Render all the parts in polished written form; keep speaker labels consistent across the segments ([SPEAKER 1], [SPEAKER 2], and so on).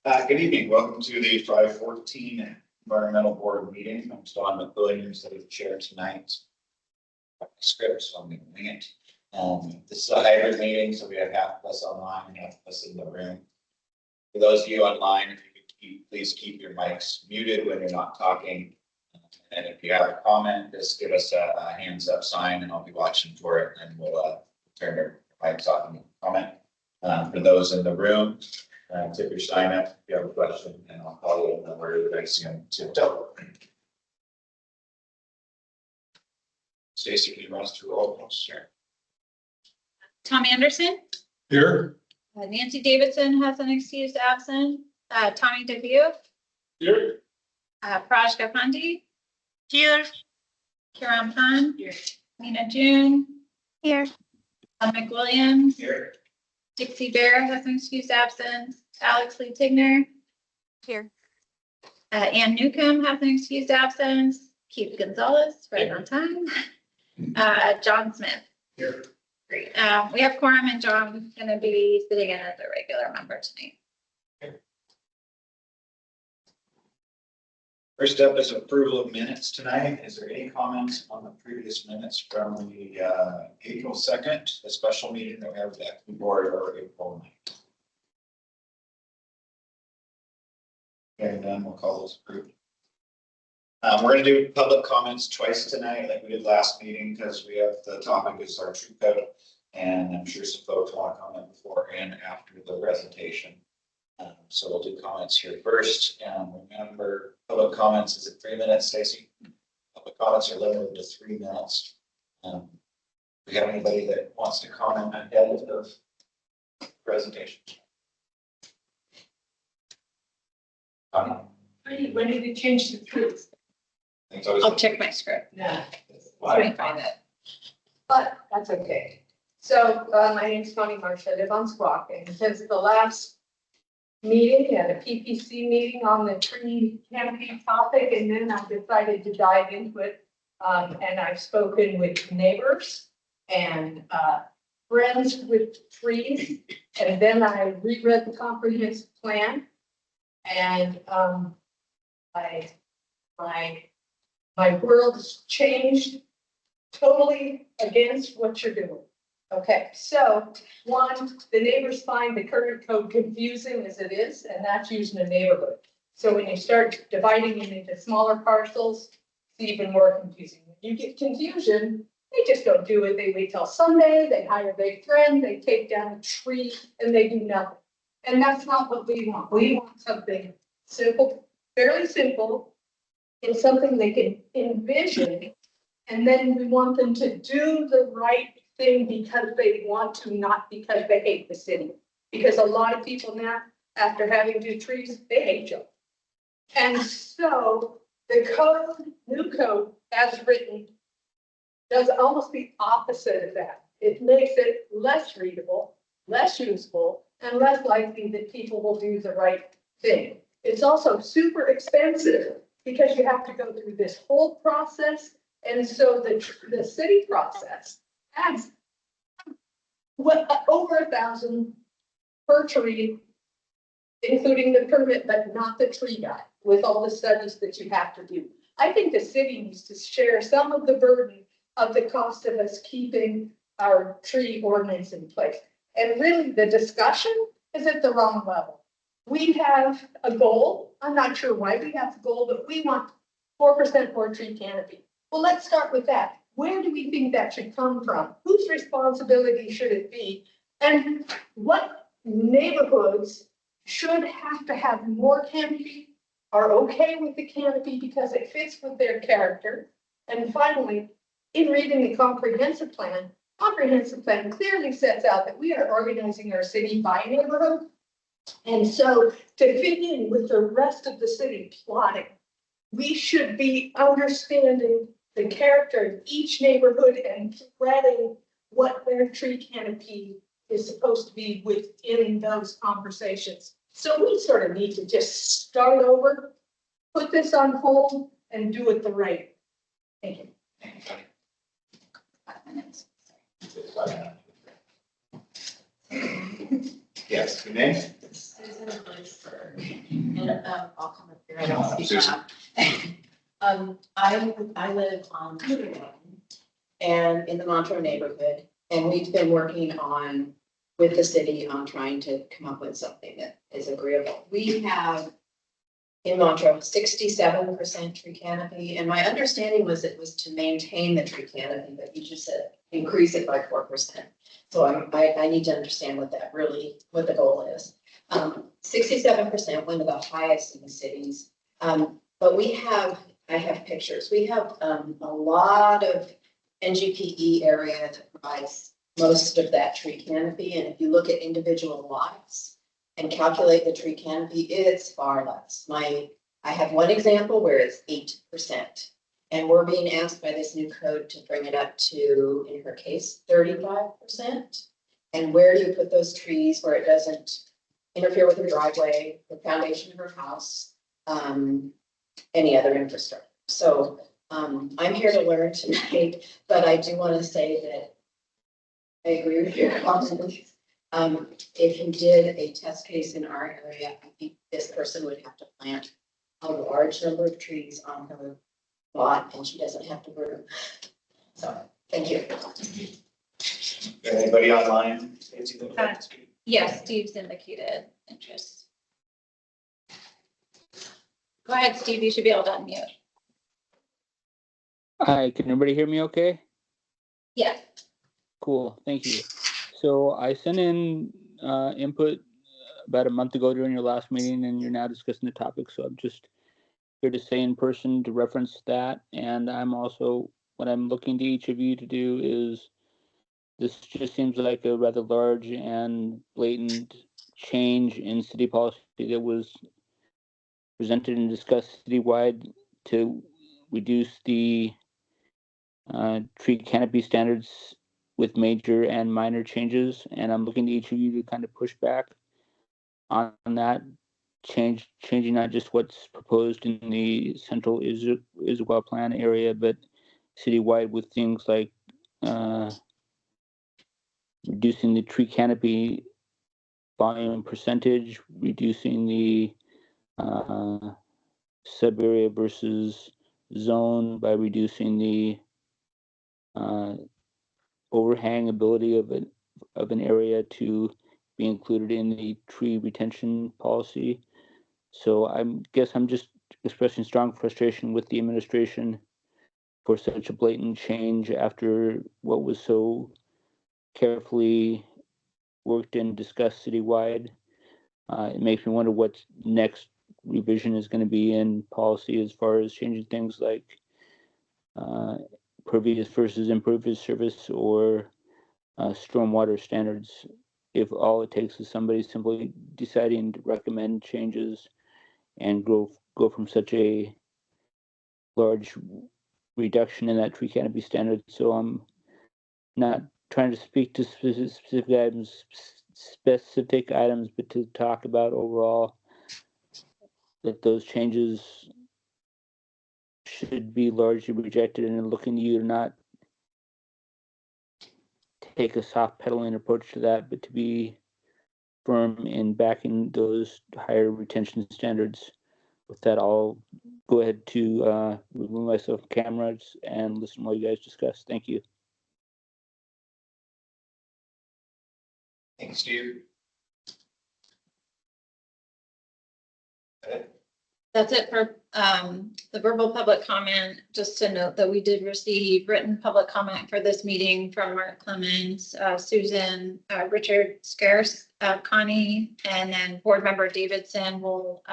[SPEAKER 1] Good evening. Welcome to the 514 Environmental Board meeting. I'm Don McQuilliams, the chair tonight. Script, so I'm going to wing it. This is a hybrid meeting, so we have half of us online and half of us in the room. For those of you online, if you could please keep your mics muted when you're not talking. And if you have a comment, just give us a hands up sign and I'll be watching for it and we'll turn our mics off and comment. For those in the room, tip your sign up if you have a question and I'll call you in the order that I see them tipped up. Stacy, can you run us through all those? Sure.
[SPEAKER 2] Tom Anderson.
[SPEAKER 3] Here.
[SPEAKER 2] Nancy Davidson has an excused absence. Tommy DeVue.
[SPEAKER 3] Here.
[SPEAKER 2] Prajka Pandey.
[SPEAKER 4] Here.
[SPEAKER 2] Kiran Pan. Here. Nina June.
[SPEAKER 4] Here.
[SPEAKER 2] McWilliams.
[SPEAKER 1] Here.
[SPEAKER 2] Dixie Bear has an excused absence. Alex Lee Tigner.
[SPEAKER 4] Here.
[SPEAKER 2] Ann Newcomb has an excused absence. Keith Gonzalez, right on time. John Smith.
[SPEAKER 1] Here.
[SPEAKER 2] Great. We have quorum and John's going to be sitting in as a regular member tonight.
[SPEAKER 1] First up is approval of minutes tonight. Is there any comments on the previous minutes from the April 2nd, the special meeting that we have with the Equity Board, or April 9th? And then we'll call those approved. We're going to do public comments twice tonight, like we did last meeting, because we have the topic is our tree code, and I'm sure some folks want to comment before and after the presentation. So we'll do comments here first. Remember, public comments is at 3 minutes, Stacy. Public comments are limited to 3 minutes. Do we have anybody that wants to comment ahead of the presentation?
[SPEAKER 5] When did it change to trees?
[SPEAKER 2] I'll check my script.
[SPEAKER 5] Yeah.
[SPEAKER 2] Let me find it.
[SPEAKER 5] But that's okay. So my name's Tony Marsh. I live on Squawk, and since the last meeting, had a PPC meeting on the tree canopy topic, and then I decided to dive into it. And I've spoken with neighbors and friends with trees, and then I reread the comprehensive plan. And my world has changed totally against what you're doing. Okay, so one, the neighbors find the current code confusing as it is, and that's using a neighborhood. So when you start dividing it into smaller parcels, it's even more confusing. When you get confusion, they just don't do it. They wait till Sunday, they hire their friend, they take down a tree, and they do nothing. And that's not what we want. We want something simple, fairly simple, and something they can envision. And then we want them to do the right thing because they want to, not because they hate the city. Because a lot of people now, after having two trees, they hate you. And so the code, new code, as written, does almost the opposite of that. It makes it less readable, less useful, and less likely that people will do the right thing. It's also super expensive because you have to go through this whole process. And so the city process adds over 1,000 per tree, including the permit, but not the tree guy, with all the studies that you have to do. I think the city needs to share some of the burden of the cost of us keeping our tree ordinance in place. And really, the discussion is at the wrong level. We have a goal. I'm not sure why we have the goal, but we want 4% more tree canopy. Well, let's start with that. Where do we think that should come from? Whose responsibility should it be? And what neighborhoods should have to have more canopy, are okay with the canopy because it fits with their character? And finally, in reading the comprehensive plan clearly sets out that we are organizing our city by neighborhood. And so to fit in with the rest of the city plotting, we should be understanding the character of each neighborhood and threading what their tree canopy is supposed to be within those conversations. So we sort of need to just start over, put this on hold, and do it the right way. Thank you.
[SPEAKER 2] 5 minutes.
[SPEAKER 1] Yes, your name?
[SPEAKER 4] Susan Bridgeford.
[SPEAKER 6] Here, I don't speak
[SPEAKER 1] Susan.
[SPEAKER 6] loud. I live on Cooper Mountain and in the Montrose neighborhood, and we've been working on with the city on trying to come up with something that is agreeable. We have in Montrose 67% tree canopy, and my understanding was it was to maintain the tree canopy, but you just said increase it by 4%. So I need to understand what that really, what the goal is. 67%, one of the highest in the cities. But I have pictures. We have a lot of NGPE area that provides most of that tree canopy. And if you look at individual lots and calculate the tree canopy, it's far less. I have one example where it's 8%. And we're being asked by this new code to bring it up to, in her case, 35%. And where do you put those trees where it doesn't interfere with her driveway, the foundation of her house, any other infrastructure? So I'm here to learn tonight, but I do want to say that I agree with your comments. If you did a test case in our area, I think this person would have to plant a large number of trees on her lot, and she doesn't have to burn them. So, thank you.
[SPEAKER 1] Anybody online? Stacy, that would like to speak?
[SPEAKER 2] Yes, Steve's indicated interest. Go ahead, Steve, you should be able to unmute.
[SPEAKER 7] Hi, can everybody hear me okay?
[SPEAKER 2] Yes.
[SPEAKER 7] Cool, thank you. So I sent in input about a month ago during your last meeting, and you're now discussing the topic. So I'm just here to say in person to reference that. And I'm also, what I'm looking to each of you to do is, this just seems like a rather large and blatant change in city policy that was presented and discussed citywide to reduce the tree canopy standards with major and minor changes. And I'm looking to each of you to kind of push back on that, changing not just what's proposed in the central Issaquah plan area, but citywide with things like reducing the tree canopy volume percentage, reducing the sub area versus zone by reducing the overhang ability of an area to be included in the tree retention policy. So I'm just expressing strong frustration with the administration for such a blatant change after what was so carefully worked and discussed citywide. It makes me wonder what next revision is going to be in policy as far as changing things like pervious versus impervious surface or stormwater standards, if all it takes is somebody simply deciding to recommend changes and go from such a large reduction in that tree canopy standard. So I'm not trying to speak to specific items, but to talk about overall that those changes should be largely rejected, and looking to you to not take a soft pedaling approach to that, but to be firm in backing those higher retention standards. With that, I'll go ahead to remove myself from cameras and listen while you guys discuss. Thank you.
[SPEAKER 1] Thanks, Steve.
[SPEAKER 2] That's it for the verbal public comment. Just to note that we did receive written public comment for this meeting from Mark Clemens, Susan, Richard Scarce, Connie, and then board member Davidson will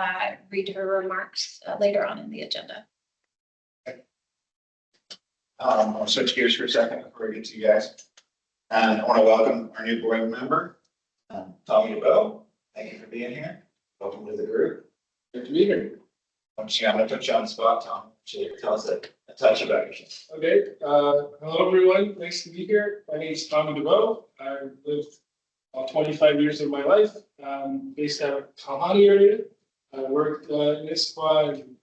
[SPEAKER 2] read her remarks later on in the agenda.
[SPEAKER 1] I'll switch gears for a second before we get to you guys. And I want to welcome our new board member, Tommy DeBow. Thank you for being here. Welcome to the group.
[SPEAKER 3] Good to be here.
[SPEAKER 1] I'm going to put you on the spot, Tom. Tell us a touch about yourself.
[SPEAKER 3] Okay. Hello, everyone. Nice to be here. My name is Tommy DeBow. I've lived all 25 years of my life based out of Kalahari area. I worked in Issaquah and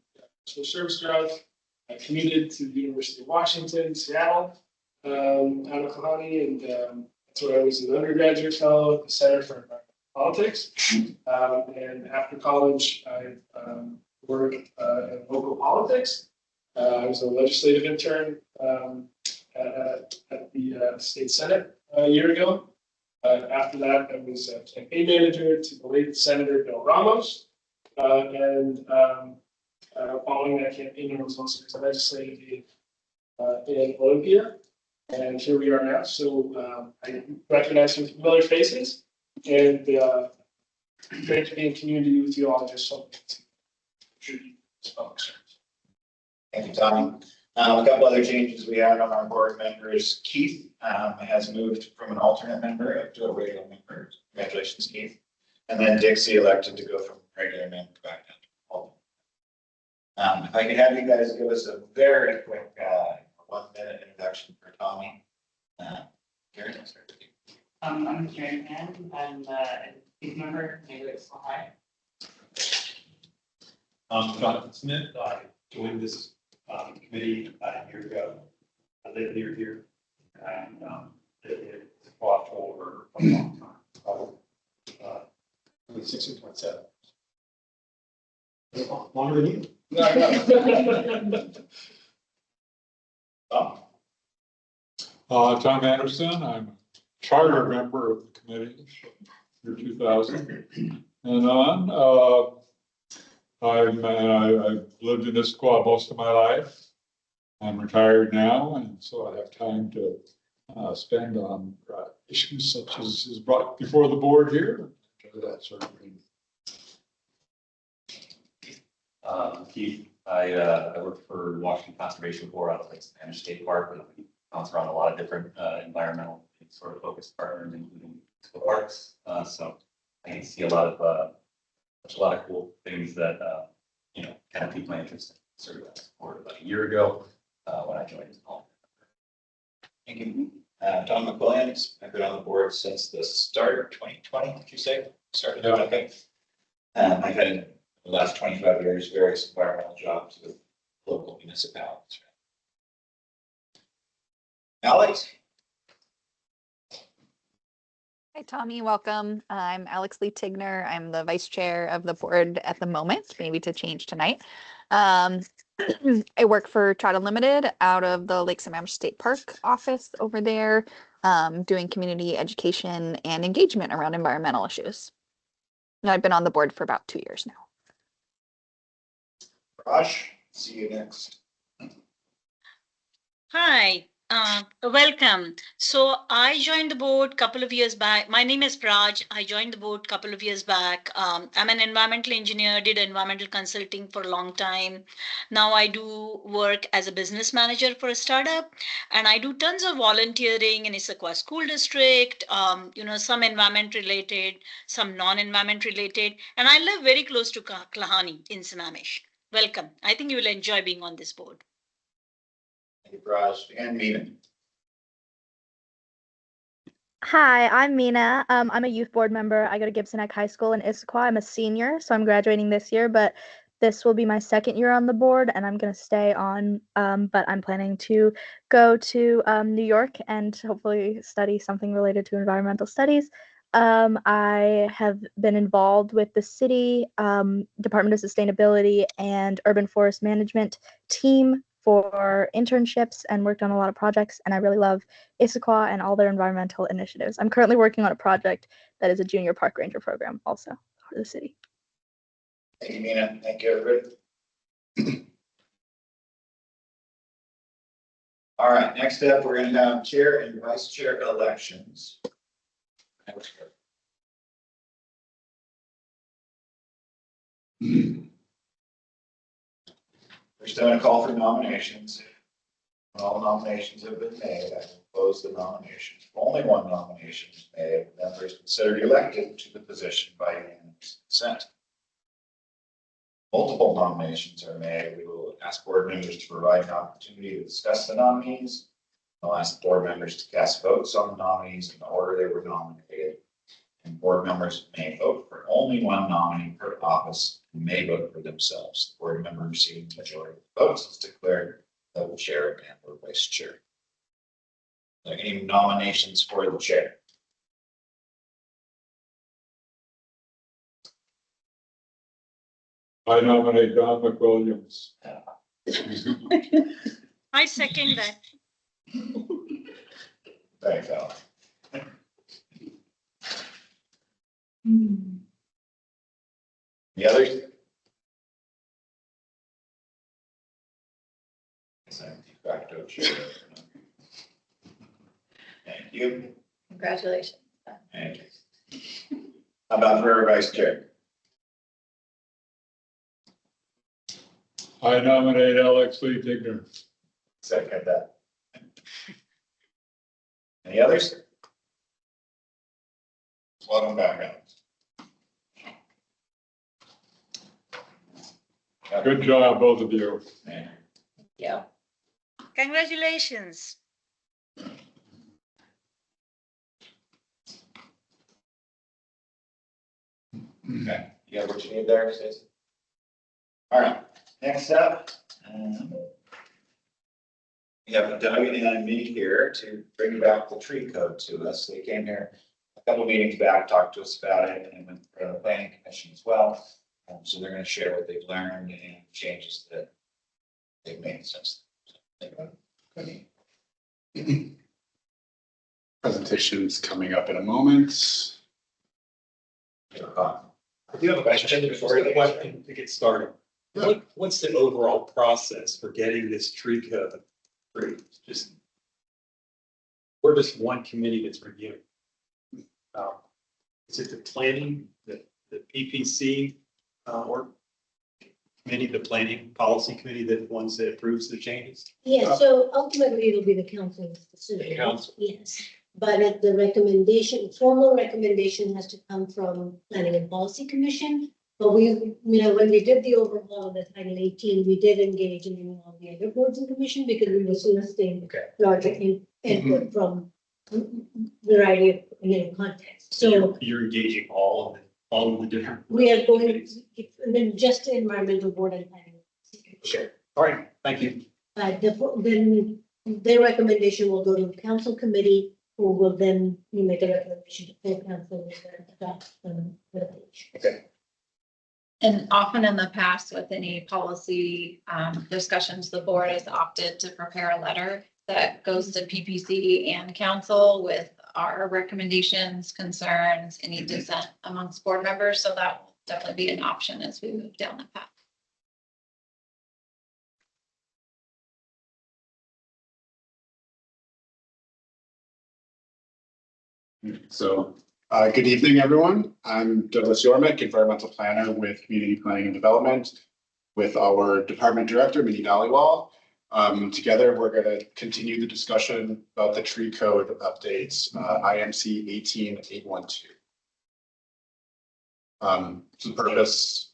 [SPEAKER 3] social service jobs. I commuted to the University of Washington, Seattle, out of Kalahari, and that's where I was an undergraduate fellow at the Center for Environmental Politics. And after college, I work in local politics. I was a legislative intern at the state senate a year ago. After that, I was a campaign manager to the late Senator Bill Ramos. Following that campaign, I was also a legislative aide in Olympia. And here we are now. So I recognize some familiar faces, and great to be in community with you all. Just something to contribute to public service.
[SPEAKER 1] Thank you, Tommy. A couple other changes we had on our board members. Keith has moved from an alternate member up to a regular member. Congratulations, Keith. And then Dixie elected to go from regular member back down to alternate. If I could have you guys give us a very quick 1-minute introduction for Tommy. Karen, I'll start with you.
[SPEAKER 8] I'm Karen Mann. I'm a big member, neighbor Issaquah.
[SPEAKER 9] Jonathan Smith. I joined this committee about a year ago. I live near here and lived in Issaquah for a long time, probably 26 or 27. Longer than you.
[SPEAKER 10] Tom Anderson, I'm a charter member of the committee for 2000 and on. I've lived in Issaquah most of my life. I'm retired now, and so I have time to spend on issues such as is brought before the board here. That sort of thing.
[SPEAKER 11] Keith, I work for Washington Conservation Corps out of Lake Sammamish State Park, and we bounce around a lot of different environmental sort of focused partners, including parks. So I can see a lot of cool things that kind of piqued my interest in serving that support about a year ago when I joined as an alternate.
[SPEAKER 1] Thank you. Tom McQuilliams, I've been on the board since the start of 2020, did you say? Started,
[SPEAKER 10] Yeah.
[SPEAKER 1] Okay. I've had the last 25 years various environmental jobs with local municipalities. Alex?
[SPEAKER 12] Hi, Tommy. Welcome. I'm Alex Lee Tigner. I'm the vice chair of the board at the moment, maybe to change tonight. I work for Trout Unlimited out of the Lake Sammamish State Park office over there, doing community education and engagement around environmental issues. And I've been on the board for about 2 years now.
[SPEAKER 1] Raj, see you next.
[SPEAKER 4] Hi, welcome. So I joined the board a couple of years back. My name is Praj. I joined the board a couple of years back. I'm an environmental engineer, did environmental consulting for a long time. Now I do work as a business manager for a startup, and I do tons of volunteering in Issaquah School District, some environment related, some non-environment related, and I live very close to Klahani in Sammamish. Welcome. I think you will enjoy being on this board.
[SPEAKER 1] Thank you, Raj, and Mina.
[SPEAKER 13] Hi, I'm Mina. I'm a youth board member. I go to Gibson Neck High School in Issaquah. I'm a senior, so I'm graduating this year, but this will be my second year on the board, and I'm going to stay on, but I'm planning to go to New York and hopefully study something related to environmental studies. I have been involved with the city, Department of Sustainability and Urban Forest Management team for internships and worked on a lot of projects, and I really love Issaquah and all their environmental initiatives. I'm currently working on a project that is a junior park ranger program also for the city.
[SPEAKER 1] Thank you, Mina. Thank you, everybody. All right, next up, we're going to have chair and vice chair elections. We're still going to call for nominations. When all nominations have been made, I will close the nominations. If only one nomination is made, the member is considered elected to the position by unanimous consent. Multiple nominations are made. We will ask board members to provide an opportunity to discuss the nominees. I'll ask board members to cast votes on the nominees in the order they were nominated. And board members may vote for only one nominee per office and may vote for themselves. The board member receiving the majority of the votes is declared the chair and or vice chair. Are there any nominations for the chair?
[SPEAKER 10] I nominate Don McQuilliams.
[SPEAKER 4] I second that.
[SPEAKER 1] Thanks, Al. The others? Guess I'm de facto chair. Thank you.
[SPEAKER 2] Congratulations.
[SPEAKER 1] Thank you. How about for our vice chair?
[SPEAKER 10] I nominate Alex Lee Tigner.
[SPEAKER 1] Second that. Any others? Welcome back, Alex.
[SPEAKER 10] Good job, both of you.
[SPEAKER 2] Yeah.
[SPEAKER 4] Congratulations.
[SPEAKER 1] Okay, you got what you need there, Stacy? All right, next up, we have Doug and me here to bring back the tree code to us. They came here a couple meetings back, talked to us about it, and went to the planning commission as well. So they're gonna share what they've learned and changes that they've made since.
[SPEAKER 14] Presentation's coming up in a moment.
[SPEAKER 9] I do have a question before to get started. What's the overall process for getting this tree code approved? Just, we're just one committee that's reviewing. Is it the planning, the PPC, or committee, the planning policy committee, that ones that approves the changes?
[SPEAKER 15] Yeah, so ultimately it'll be the council's decision.
[SPEAKER 9] The council.
[SPEAKER 15] Yes, but at the recommendation, formal recommendation has to come from Planning and Policy Commission. But we, when we did the overhaul of the Title 18, we did engage in all the other boards and commission because we were soliciting larger input from a variety of contexts. So
[SPEAKER 9] You're engaging all of the different.
[SPEAKER 15] we are going to, and then just the environmental board and planning.
[SPEAKER 9] Sure. All right, thank you.
[SPEAKER 15] Then their recommendation will go to the council committee, who will then make a recommendation to full council and adopt the page.
[SPEAKER 9] Okay.
[SPEAKER 2] And often in the past with any policy discussions, the board has opted to prepare a letter that goes to PPC and council with our recommendations, concerns, any dissent amongst board members. So that will definitely be an option as we move down the path.
[SPEAKER 14] So, good evening, everyone. I'm Douglas Yormick, environmental planner with Community Planning and Development, with our department director, Minnie Dollywall. Together, we're going to continue the discussion about the tree code updates, IMC 18812. So the purpose,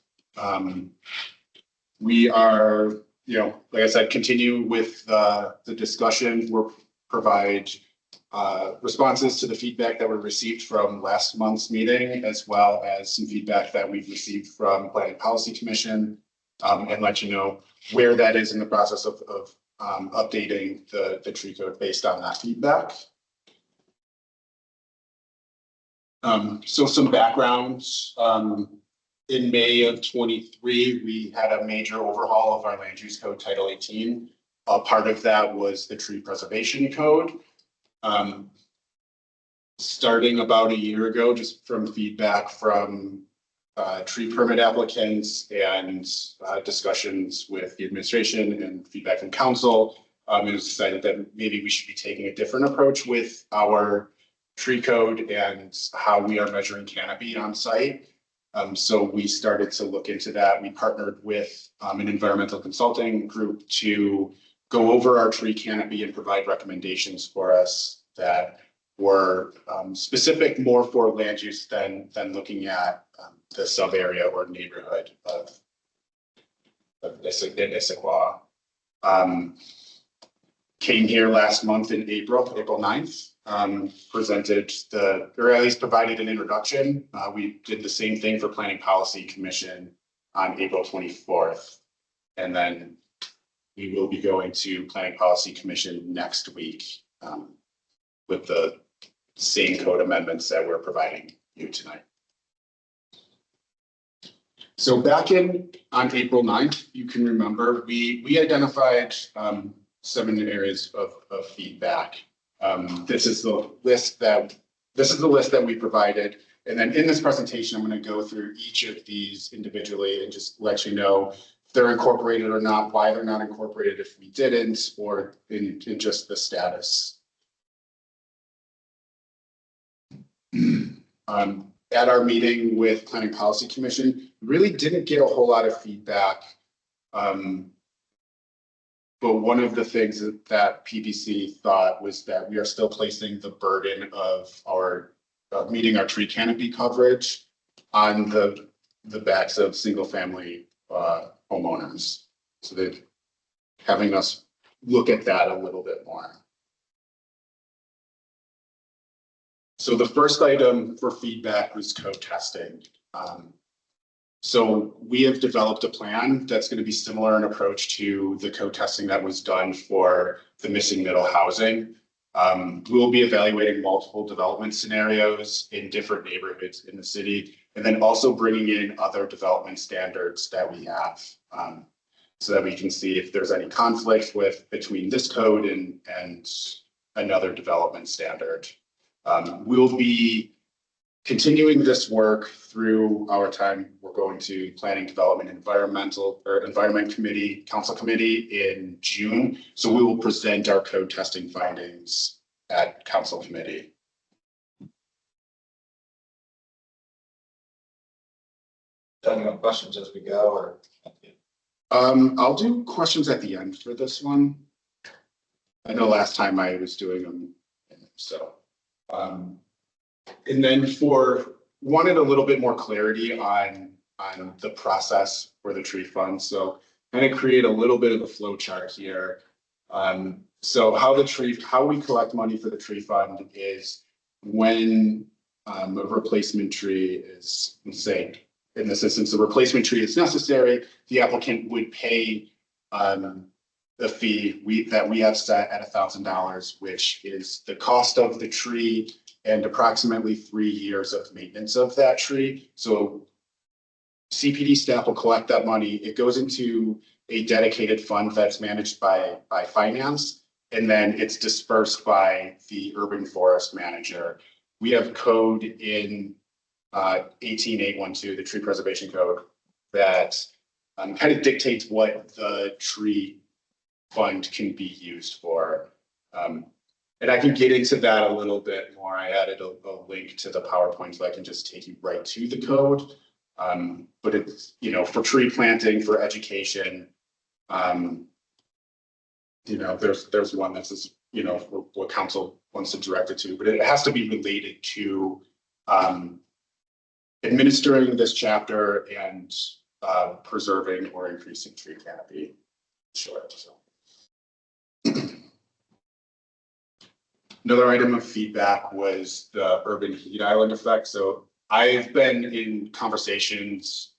[SPEAKER 14] we are, like I said, continue with the discussion. We'll provide responses to the feedback that were received from last month's meeting, as well as some feedback that we've received from Planning Policy Commission, and let you know where that is in the process of updating the tree code based on that feedback. So some backgrounds. In May of 23, we had a major overhaul of our land use code Title 18. Part of that was the tree preservation code. Starting about a year ago, just from feedback from tree permit applicants and discussions with the administration and feedback from council, it was decided that maybe we should be taking a different approach with our tree code and how we are measuring canopy on site. So we started to look into that. We partnered with an environmental consulting group to go over our tree canopy and provide recommendations for us that were specific more for land use than looking at the sub area or neighborhood of Issaquah. Came here last month in April 9th, presented or at least provided an introduction. We did the same thing for Planning Policy Commission on April 24th. And then we will be going to Planning Policy Commission next week with the same code amendments that we're providing you tonight. So back on April 9th, you can remember, we identified 7 areas of feedback. This is the list that we provided. And then in this presentation, I'm going to go through each of these individually and just let you know if they're incorporated or not, why they're not incorporated if we didn't, or in just the status. At our meeting with Planning Policy Commission, really didn't get a whole lot of feedback. But one of the things that PPC thought was that we are still placing the burden of our meeting our tree canopy coverage on the backs of single family homeowners. So that having us look at that a little bit more. So the first item for feedback was code testing. So we have developed a plan that's going to be similar in approach to the code testing that was done for the missing middle housing. We'll be evaluating multiple development scenarios in different neighborhoods in the city, and then also bringing in other development standards that we have, so that we can see if there's any conflict between this code and another development standard. We'll be continuing this work through our time. We're going to Planning Development Environment Committee, Council Committee in June. So we will present our code testing findings at Council Committee.
[SPEAKER 1] Any questions as we go, or?
[SPEAKER 14] I'll do questions at the end for this one. I know last time I was doing them, so. And then wanted a little bit more clarity on the process for the tree fund. So I'm going to create a little bit of a flow chart here. So how we collect money for the tree fund is when a replacement tree is, let's say, in this instance, the replacement tree is necessary, the applicant would pay the fee that we have set at $1,000, which is the cost of the tree and approximately 3 years of maintenance of that tree. So CPD staff will collect that money. It goes into a dedicated fund that's managed by finance, and then it's dispersed by the urban forest manager. We have code in 18812, the tree preservation code, that kind of dictates what the tree fund can be used for. And I can get into that a little bit more. I added a link to the PowerPoint so I can just take you right to the code. But it's, for tree planting, for education, there's one that's, what council wants to direct it to, but it has to be related to administering this chapter and preserving or increasing tree canopy. Sure. So. Another item of feedback was the urban heat island effect. So I've been in conversations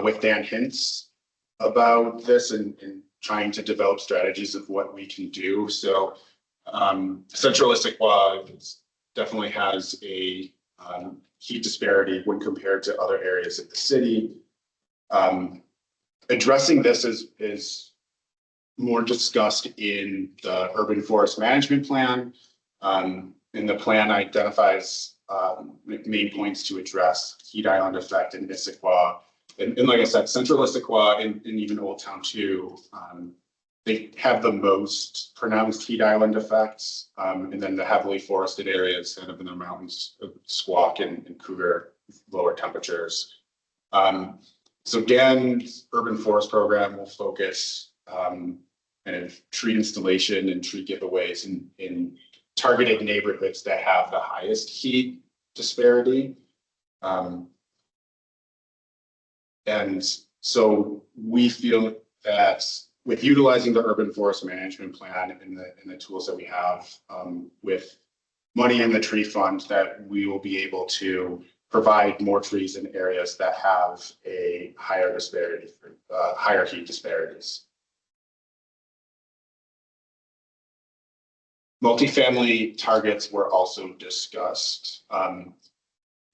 [SPEAKER 14] with Dan Hintz about this and trying to develop strategies of what we can do. So Central Issaquah definitely has a heat disparity when compared to other areas of the city. Addressing this is more discussed in the urban forest management plan. And the plan identifies main points to address heat island effect in Issaquah. And like I said, Central Issaquah and even Old Town too, they have the most pronounced heat island effects. And then the heavily forested areas kind of in the mountains, Squawk and Cougar, lower temperatures. So Dan's urban forest program will focus kind of tree installation and tree giveaways in targeted neighborhoods that have the highest heat disparity. And so we feel that with utilizing the urban forest management plan and the tools that we have with money in the tree fund, that we will be able to provide more trees in areas that have a higher disparity, higher heat disparities. Multifamily targets were also discussed.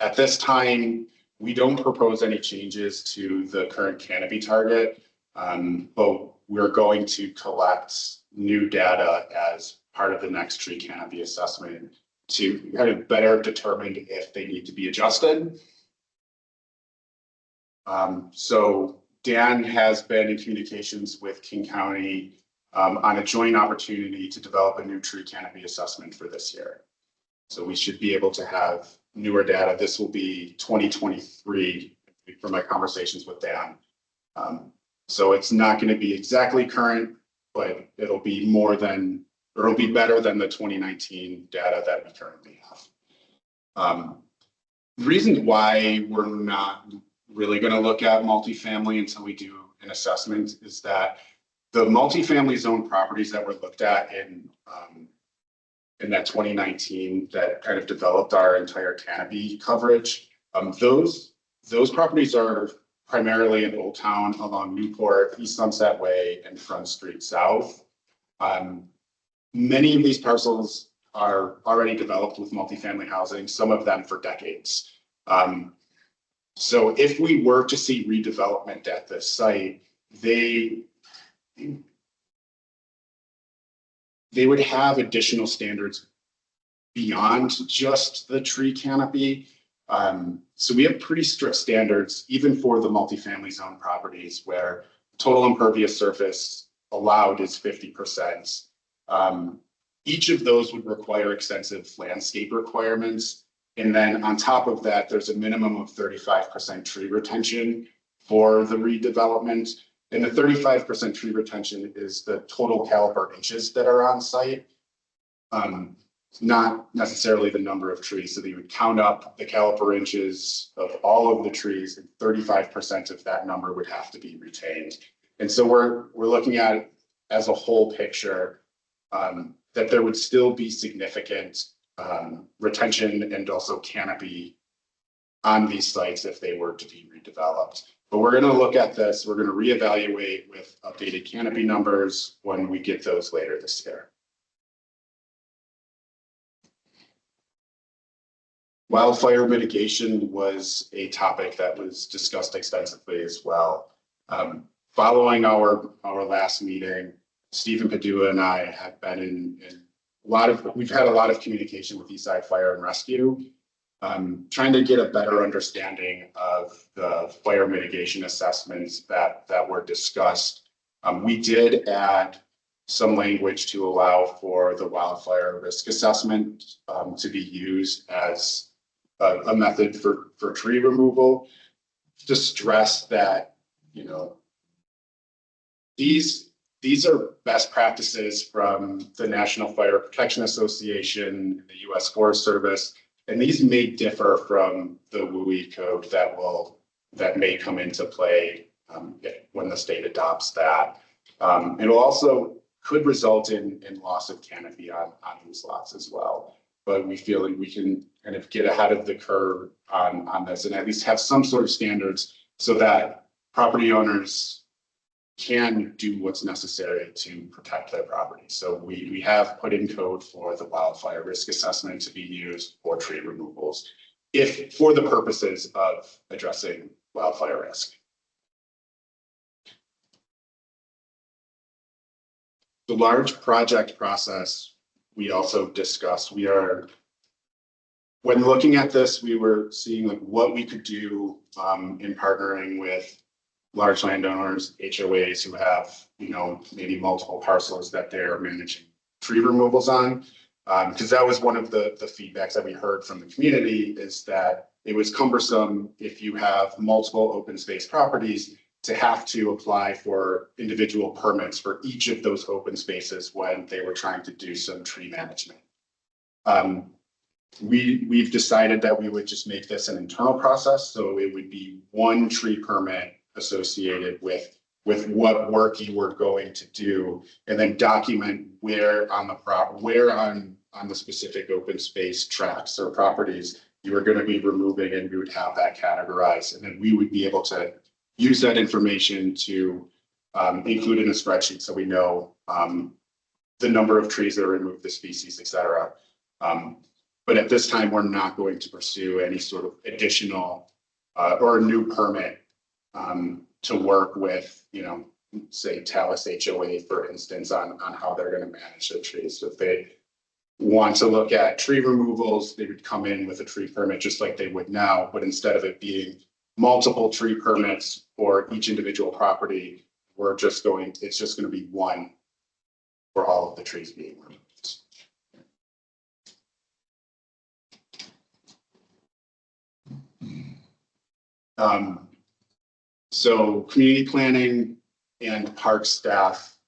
[SPEAKER 14] At this time, we don't propose any changes to the current canopy target, but we're going to collect new data as part of the next tree canopy assessment to kind of better determine if they need to be adjusted. So Dan has been in communications with King County on a joint opportunity to develop a new tree canopy assessment for this year. So we should be able to have newer data. This will be 2023 from my conversations with Dan. So it's not going to be exactly current, but it'll be more than, or it'll be better than the 2019 data that we currently have. The reason why we're not really going to look at multifamily until we do an assessment is that the multifamily zone properties that were looked at in that 2019 that kind of developed our entire canopy coverage, those properties are primarily in Old Town along Newport, East Sunset Way, and Front Street South. Many of these parcels are already developed with multifamily housing, some of them for decades. So if we were to see redevelopment at this site, they would have additional standards beyond just the tree canopy. So we have pretty strict standards, even for the multifamily zone properties where total impervious surface allowed is 50%. Each of those would require extensive landscape requirements. And then on top of that, there's a minimum of 35% tree retention for the redevelopment. And the 35% tree retention is the total caliper inches that are on site, not necessarily the number of trees. So they would count up the caliper inches of all of the trees, and 35% of that number would have to be retained. And so we're looking at as a whole picture that there would still be significant retention and also canopy on these sites if they were to be redeveloped. But we're going to look at this. We're going to reevaluate with updated canopy numbers when we get those later this year. Wildfire mitigation was a topic that was discussed extensively as well. Following our last meeting, Stephen Padua and I have been in we've had a lot of communication with Eastside Fire and Rescue, trying to get a better understanding of the fire mitigation assessments that were discussed. We did add some language to allow for the wildfire risk assessment to be used as a method for tree removal. To stress that, these are best practices from the National Fire Protection Association, the U.S. Forest Service, and these may differ from the WUI code that may come into play when the state adopts that. It'll also could result in loss of canopy on these lots as well. But we feel like we can kind of get ahead of the curve on this and at least have some sort of standards so that property owners can do what's necessary to protect their property. So we have put in code for the wildfire risk assessment to be used for tree removals, if for the purposes of addressing wildfire risk. The large project process we also discussed. When looking at this, we were seeing like what we could do in partnering with large landowners, HOAs who have, maybe multiple parcels that they're managing tree removals on. Because that was one of the feedbacks that we heard from the community, is that it was cumbersome if you have multiple open space properties to have to apply for individual permits for each of those open spaces when they were trying to do some tree management. We've decided that we would just make this an internal process. So it would be one tree permit associated with what work you were going to do, and then document where on the specific open space tracts or properties you were going to be removing, and we would have that categorized, and then we would be able to use that information to include in a spreadsheet so we know the number of trees that are removed, the species, et cetera. But at this time, we're not going to pursue any sort of additional or a new permit to work with, say Talus HOA, for instance, on how they're going to manage the trees. So if they want to look at tree removals, they would come in with a tree permit just like they would now, but instead of it being multiple tree permits for each individual property, it's just going to be one for all of the trees being removed. So community planning and park staff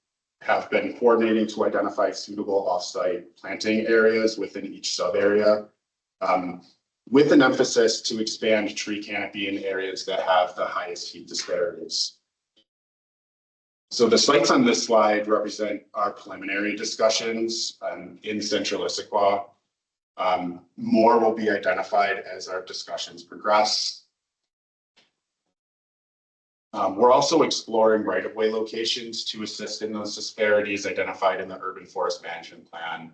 [SPEAKER 14] have been coordinating to identify suitable off-site planting areas within each sub-area, with an emphasis to expand tree canopy in areas that have the highest heat disparities. So the sites on this slide represent our preliminary discussions in Central Issaquah. More will be identified as our discussions progress. We're also exploring right-of-way locations to assist in those disparities identified in the Urban Forest Management Plan.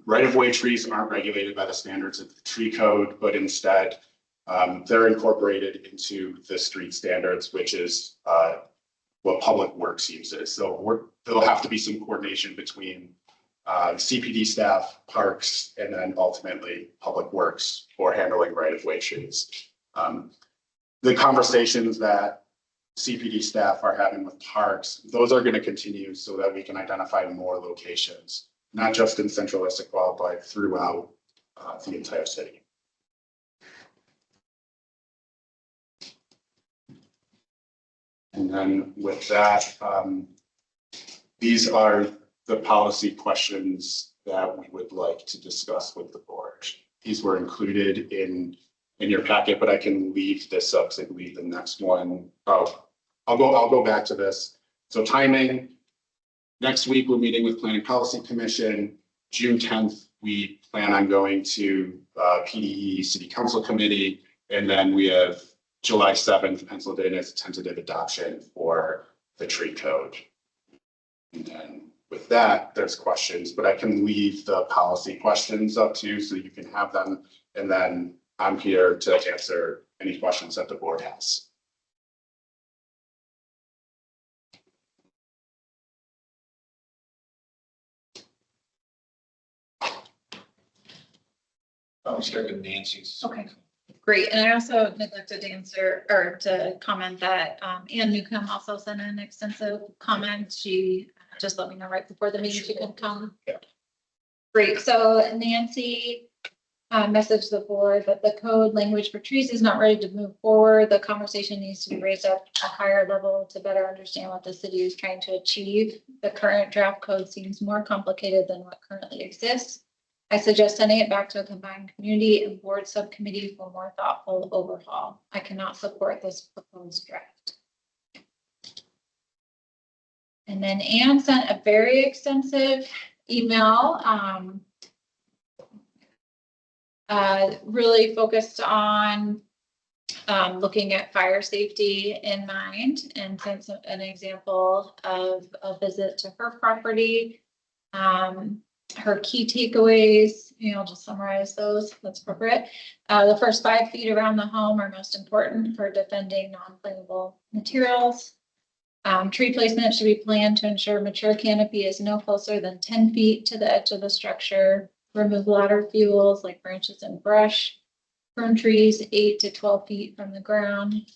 [SPEAKER 14] Right-of-way trees aren't regulated by the standards of the tree code, but instead they're incorporated into the street standards, which is what Public Works uses. So there'll have to be some coordination between CPD staff, parks, and then ultimately Public Works for handling right-of-way trees. The conversations that CPD staff are having with parks, those are going to continue so that we can identify more locations, not just in Central Issaquah, but throughout the entire city. And then with that, these are the policy questions that we would like to discuss with the board. These were included in your packet, but I can leave this up, so I can leave the next one. Oh, I'll go back to this. So timing, next week we're meeting with Planning Policy Commission. June 10th, we plan on going to PDE City Council Committee. And then we have July 7th, penciled in as tentative adoption for the tree code. And then with that, there's questions, but I can leave the policy questions up to you so you can have them. And then I'm here to answer any questions that the board has.
[SPEAKER 1] I'll start with Nancy's.
[SPEAKER 2] Okay, great. And I also neglected to answer or to comment that Ann Newcomb also sent in extensive comments. She just let me know right before the meeting she couldn't come.
[SPEAKER 1] Yeah.
[SPEAKER 2] Great. So Nancy messaged the board that the code language for trees is not ready to move forward. The conversation needs to be raised up a higher level to better understand what the city is trying to achieve. The current draft code seems more complicated than what currently exists. I suggest sending it back to a combined community and board subcommittee for more thoughtful overhaul. I cannot support this proposed draft. And then Anne sent a very extensive email, really focused on looking at fire safety in mind, and sent an example of a visit to her property. Her key takeaways, I'll just summarize those, that's appropriate. The first 5 feet around the home are most important for defending non-flammable materials. Tree placement should be planned to ensure mature canopy is no closer than 10 feet to the edge of the structure. Remove ladder fuels like branches and brush. Prune trees 8 to 12 feet from the ground.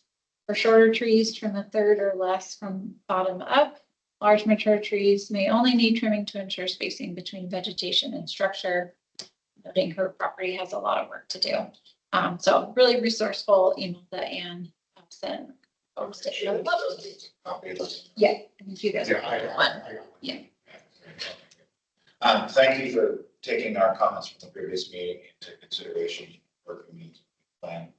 [SPEAKER 2] For shorter trees, trim a third or less from bottom up. Large mature trees may only need trimming to ensure spacing between vegetation and structure. Noting her property has a lot of work to do. So really resourceful email that Anne sent. Yeah, if you guys want one. Yeah.
[SPEAKER 1] Thank you for taking our comments from the previous meeting into consideration for the community plan.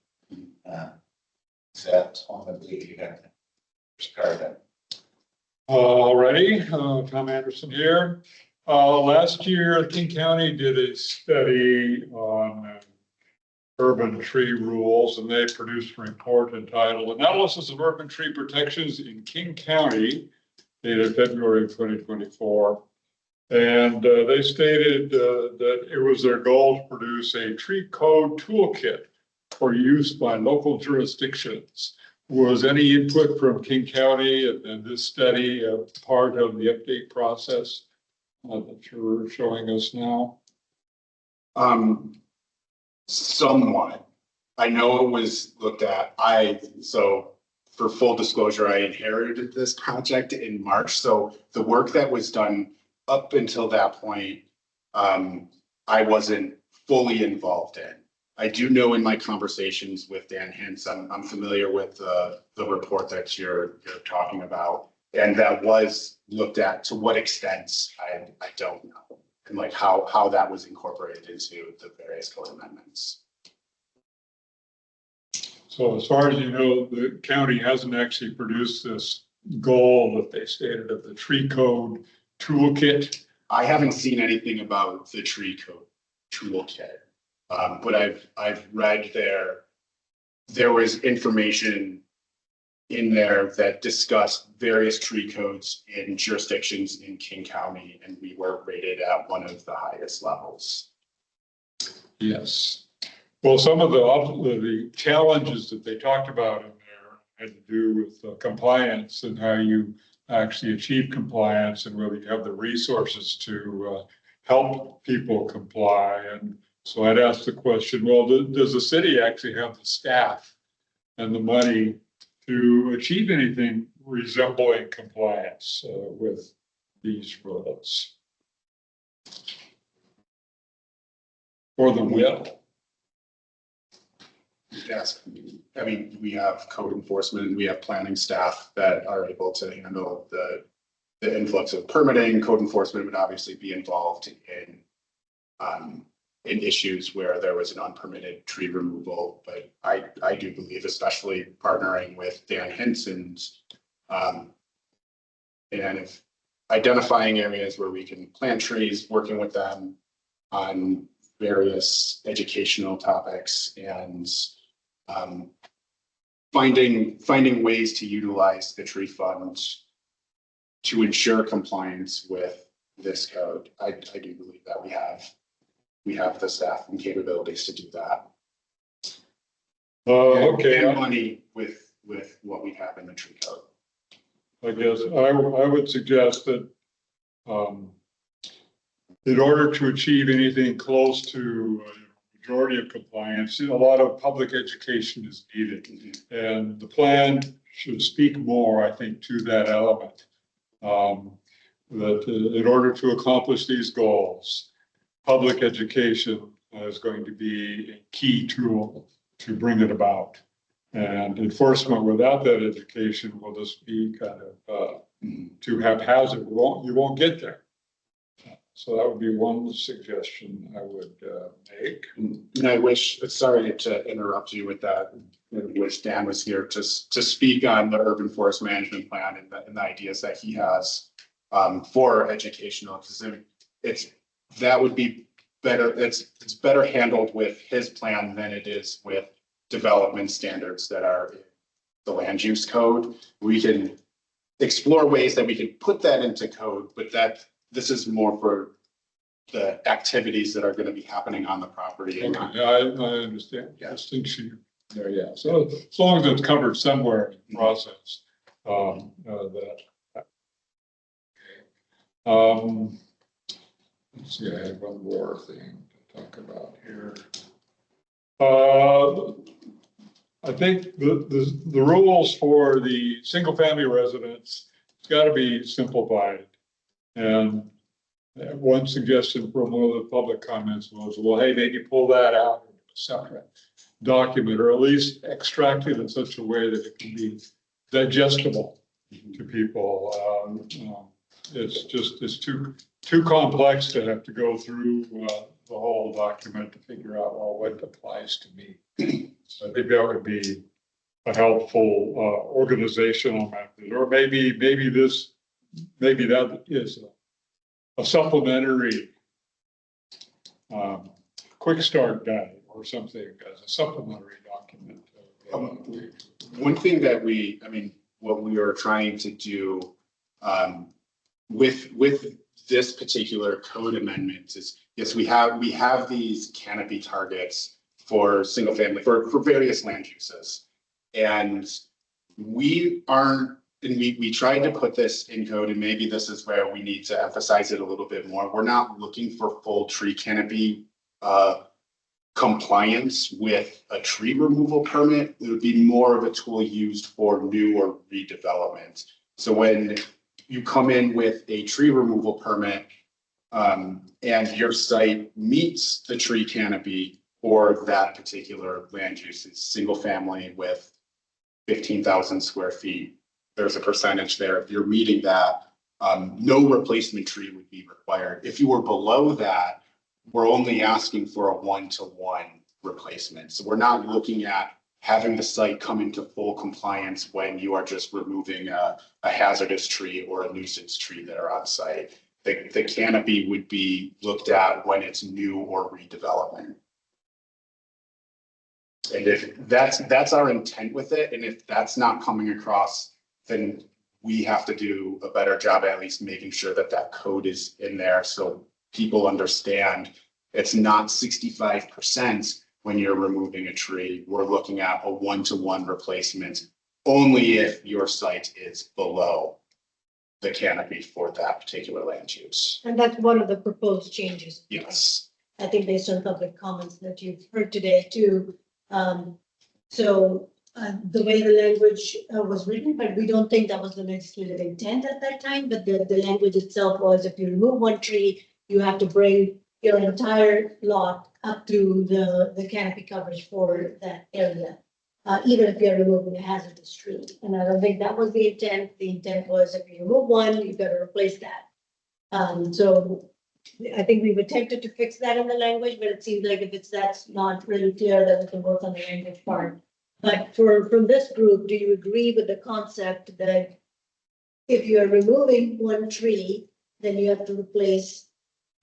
[SPEAKER 1] Is that on? I believe you have Carter.
[SPEAKER 10] Alrighty, Tom Anderson here. Last year, King County did a study on urban tree rules, and they produced a report entitled Analysis of Urban Tree Protections in King County, dated February of 2024. And they stated that it was their goal to produce a tree code toolkit for use by local jurisdictions. Was any input from King County and this study a part of the update process that you're showing us now?
[SPEAKER 14] Somewhat. I know it was looked at. So for full disclosure, I inherited this project in March. So the work that was done up until that point, I wasn't fully involved in. I do know in my conversations with Dan Hintz, I'm familiar with the report that you're talking about. And that was looked at. To what extent, I don't know. And like how that was incorporated into the various code amendments.
[SPEAKER 10] So as far as you know, the county hasn't actually produced this goal that they stated of the tree code toolkit.
[SPEAKER 14] I haven't seen anything about the tree code toolkit, but I've read there was information in there that discussed various tree codes in jurisdictions in King County, and we were rated at one of the highest levels.
[SPEAKER 10] Yes. Well, some of the challenges that they talked about in there had to do with compliance and how you actually achieve compliance and whether you have the resources to help people comply. And so I'd ask the question, well, does the city actually have the staff and the money to achieve anything resembling compliance with these rules? Or the will?
[SPEAKER 14] Yes, I mean, we have code enforcement, we have planning staff that are able to handle the influx of permitting. Code enforcement would obviously be involved in issues where there was an unpermitted tree removal. But I do believe, especially partnering with Dan Hinson's, and if identifying areas where we can plant trees, working with them on various educational topics and finding ways to utilize the tree fund to ensure compliance with this code. I do believe that we have the staff and capabilities to do that.
[SPEAKER 10] Okay.
[SPEAKER 14] And money with what we have in the tree code.
[SPEAKER 10] I guess I would suggest that in order to achieve anything close to majority of compliance, a lot of public education is needed. And the plan should speak more, I think, to that element. That in order to accomplish these goals, public education is going to be a key tool to bring it about. And enforcement without that education will just be kind of too haphazard. You won't get there. So that would be one suggestion I would make.
[SPEAKER 14] And I wish, sorry to interrupt you with that, I wish Dan was here to speak on the urban forest management plan and the ideas that he has for educational, because that would be better. It's better handled with his plan than it is with development standards that are in the land use code. We can explore ways that we can put that into code, but this is more for the activities that are going to be happening on the property.
[SPEAKER 10] Okay, I understand. Yeah. Distinction there, yeah. So as long as it's covered somewhere in the process, let's see, I had one more thing to talk about here. I think the rules for the single family residents, it's got to be simplified. And one suggestion from one of the public comments was, well, hey, maybe pull that out in a separate document, or at least extract it in such a way that it can be digestible to people. It's too complex to have to go through the whole document to figure out, well, what applies to me. So I think that would be a helpful organizational method, or maybe that is a supplementary quick start guide or something as a supplementary document.
[SPEAKER 14] One thing that what we are trying to do with this particular code amendment is, yes, we have these canopy targets for single family, for various land uses. And we aren't, and we tried to put this in code, and maybe this is where we need to emphasize it a little bit more. We're not looking for full tree canopy compliance with a tree removal permit. It would be more of a tool used for new or redevelopment. So when you come in with a tree removal permit, and your site meets the tree canopy for that particular land use, it's single family with 15,000 square feet. There's a percentage there. If you're meeting that, no replacement tree would be required. If you were below that, we're only asking for a 1-to-1 replacement. So we're not looking at having the site come into full compliance when you are just removing a hazardous tree or a nuisance tree that are on site. The canopy would be looked at when it's new or redevelopment. And if that's our intent with it, and if that's not coming across, then we have to do a better job at least making sure that that code is in there so people understand it's not 65% when you're removing a tree. We're looking at a 1-to-1 replacement only if your site is below the canopy for that particular land use.
[SPEAKER 15] And that's one of the proposed changes.
[SPEAKER 14] Yes.
[SPEAKER 15] I think based on public comments that you've heard today too. The way the language was written, but we don't think that was the legislative intent at that time, but the language itself was if you remove one tree, you have to bring your entire lot up to the canopy coverage for that area. Even if you're removing a hazardous tree. And I don't think that was the intent. The intent was if you remove one, you've got to replace that. So I think we've attempted to fix that in the language, but it seems like if that's not really clear, then we can work on the language part. But from this group, do you agree with the concept that if you're removing one tree, then you have to replace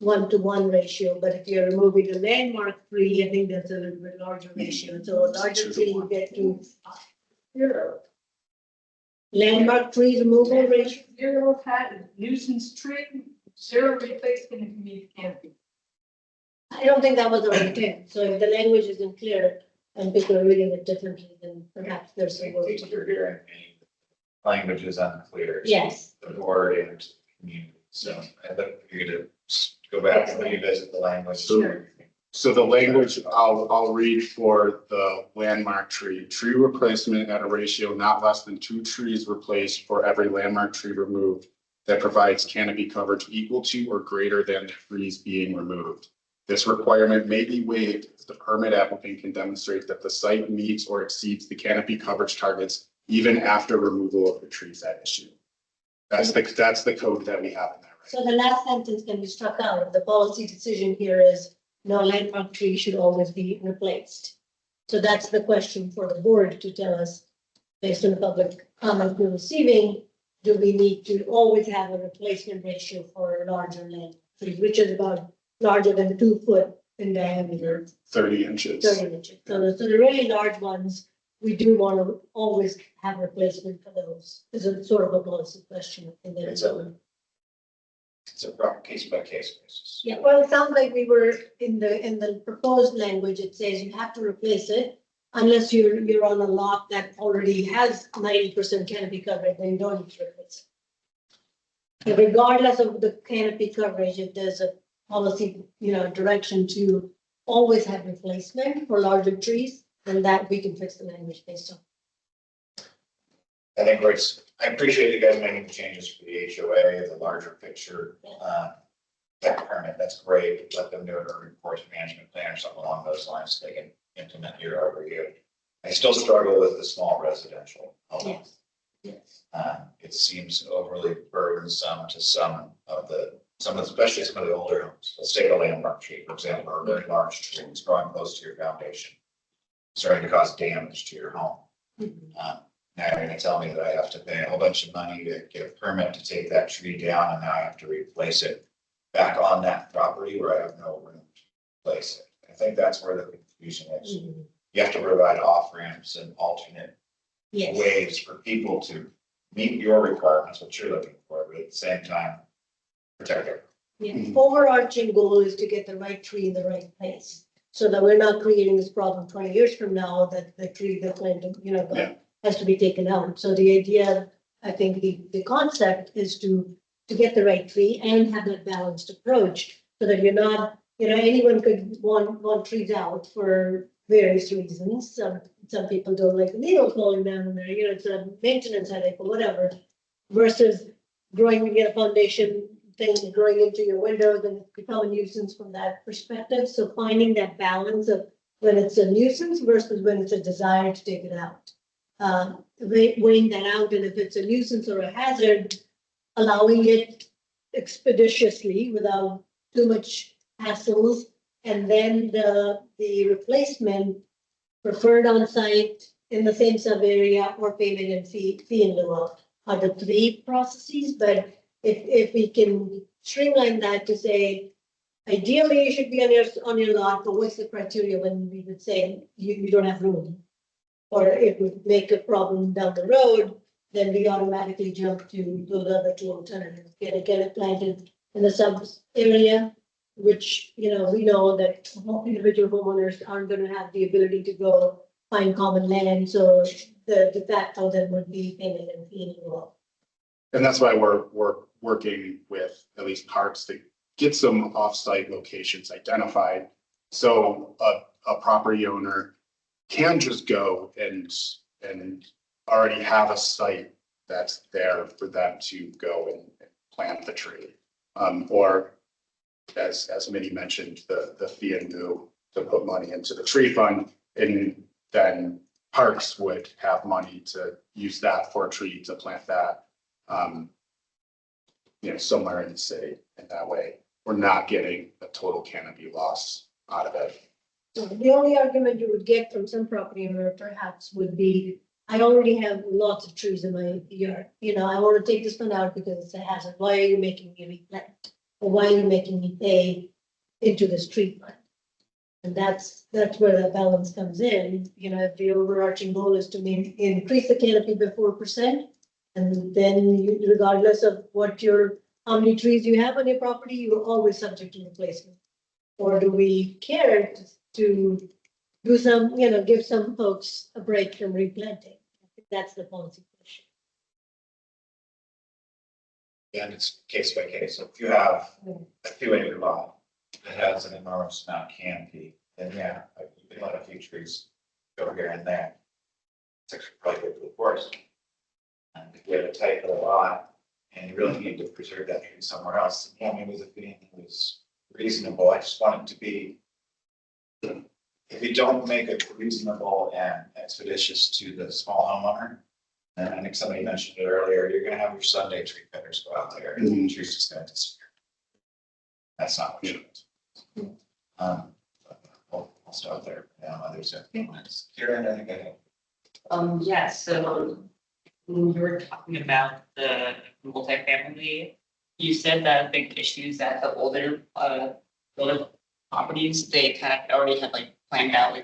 [SPEAKER 15] 1-to-1 ratio, but if you're removing a landmark tree, I think that's a little bit larger ratio. So a larger tree, you get to zero. Landmark tree removal ratio.
[SPEAKER 5] Zero patent nuisance tree, zero replacement if you meet the canopy.
[SPEAKER 15] I don't think that was our intent. So if the language isn't clear and people are reading it differently, then perhaps there's some work.
[SPEAKER 1] If you're hearing any language is unclear.
[SPEAKER 15] Yes.
[SPEAKER 1] The board and the community. So I think you're gonna go back and revisit the language.
[SPEAKER 14] So the language I'll read for the landmark tree replacement at a ratio not less than 2 trees replaced for every landmark tree removed that provides canopy coverage equal to or greater than the trees being removed. This requirement may be waived if the permit applicant can demonstrate that the site meets or exceeds the canopy coverage targets even after removal of the trees at issue. That's the code that we have in there. Right?
[SPEAKER 15] So the last sentence can be struck out. The policy decision here is no landmark tree should always be replaced. So that's the question for the board to tell us, based on the public comment we're receiving, do we need to always have a replacement ratio for larger land trees, which is about larger than 2 foot in diameter.
[SPEAKER 14] 30 inches.
[SPEAKER 15] 30 inches. So the really large ones, we do want to always have replacement for those. It's a sort of a policy question.
[SPEAKER 1] It's a proper case by case basis.
[SPEAKER 15] Yeah, well, it sounds like we were in the proposed language, it says you have to replace it unless you're on a lot that already has 90% canopy coverage, then you don't need to replace it. And regardless of the canopy coverage, if there's a policy, direction to always have replacement for larger trees, then that we can fix the language based on.
[SPEAKER 1] I think I appreciate you guys making the changes for the HOA, the larger picture, that permit, that's great. Let them do it or report to management plan or something along those lines so they can implement year over year. I still struggle with the small residential homes.
[SPEAKER 15] Yes.
[SPEAKER 1] It seems overly burdensome to especially some of the older homes. Let's take a landmark tree, for example, or a very large tree that's growing close to your foundation, starting to cause damage to your home. Now you're gonna tell me that I have to pay a whole bunch of money to get a permit to take that tree down, and now I have to replace it back on that property where I have no room to place it. I think that's where the confusion is. You have to provide off ramps and alternate ways for people to meet your requirements, what you're looking for, but at the same time, protect it.
[SPEAKER 15] Yeah. Overarching goal is to get the right tree in the right place. So that we're not creating this problem 20 years from now that the tree that's planted, has to be taken out. So the idea, I think the concept is to get the right tree and have that balanced approach so that you're not, anyone could want trees out for various reasons. Some people don't like the needles falling down in there, it's a maintenance headache or whatever, versus growing, a foundation thing growing into your windows and become a nuisance from that perspective. So finding that balance of when it's a nuisance versus when it's a desire to take it out. Weighing that out, and if it's a nuisance or a hazard, allowing it expeditiously without too much hassles, and then the replacement preferred on site in the same sub area or payment and fee in lieu of are the three processes. But if we can streamline that to say, ideally you should be on your lot, but what's the criteria when we would say you don't have room? Or it would make a problem down the road, then we automatically jump to those other two alternatives. Get it planted in the sub area, which, we know that individual homeowners aren't going to have the ability to go find common land. So the de facto then would be payment and fee in lieu of.
[SPEAKER 14] And that's why we're working with at least parks to get some offsite locations identified. So a property owner can just go and already have a site that's there for them to go and plant the tree. Or as Minnie mentioned, the fee in lieu to put money into the tree fund, and then parks would have money to use that for a tree to plant that, somewhere in the city. And that way we're not getting a total canopy loss out of it.
[SPEAKER 15] So the only argument you would get from some property owner perhaps would be, I already have lots of trees in my yard. I want to take this one out because it's a hazard. Why are you making me replant? Or why are you making me pay into this tree fund? And that's where the balance comes in. If the overarching goal is to increase the canopy by 4%, and then regardless of how many trees you have on your property, you're always subject to replacement. Or do we care to do some, give some folks a break from replanting? I think that's the policy question.
[SPEAKER 1] And it's case by case. So if you have a 2-acre lot that has an enormous amount of canopy, then you can let a few trees go here and there. It's actually probably good for the forest. And if you have a tight little lot and you really need to preserve that tree somewhere else, maybe the fee was reasonable. I just want it to be, if you don't make it reasonable and expeditious to the small homeowner, and I think somebody mentioned it earlier, you're gonna have your Sunday tree cutters go out there and the tree's just gonna disappear. That's not what you want. I'll stop there. Others have comments. Karen, I think I have.
[SPEAKER 8] Yeah, so when we were talking about the multifamily, you said that a big issue is that the older properties, they kind of already have planned out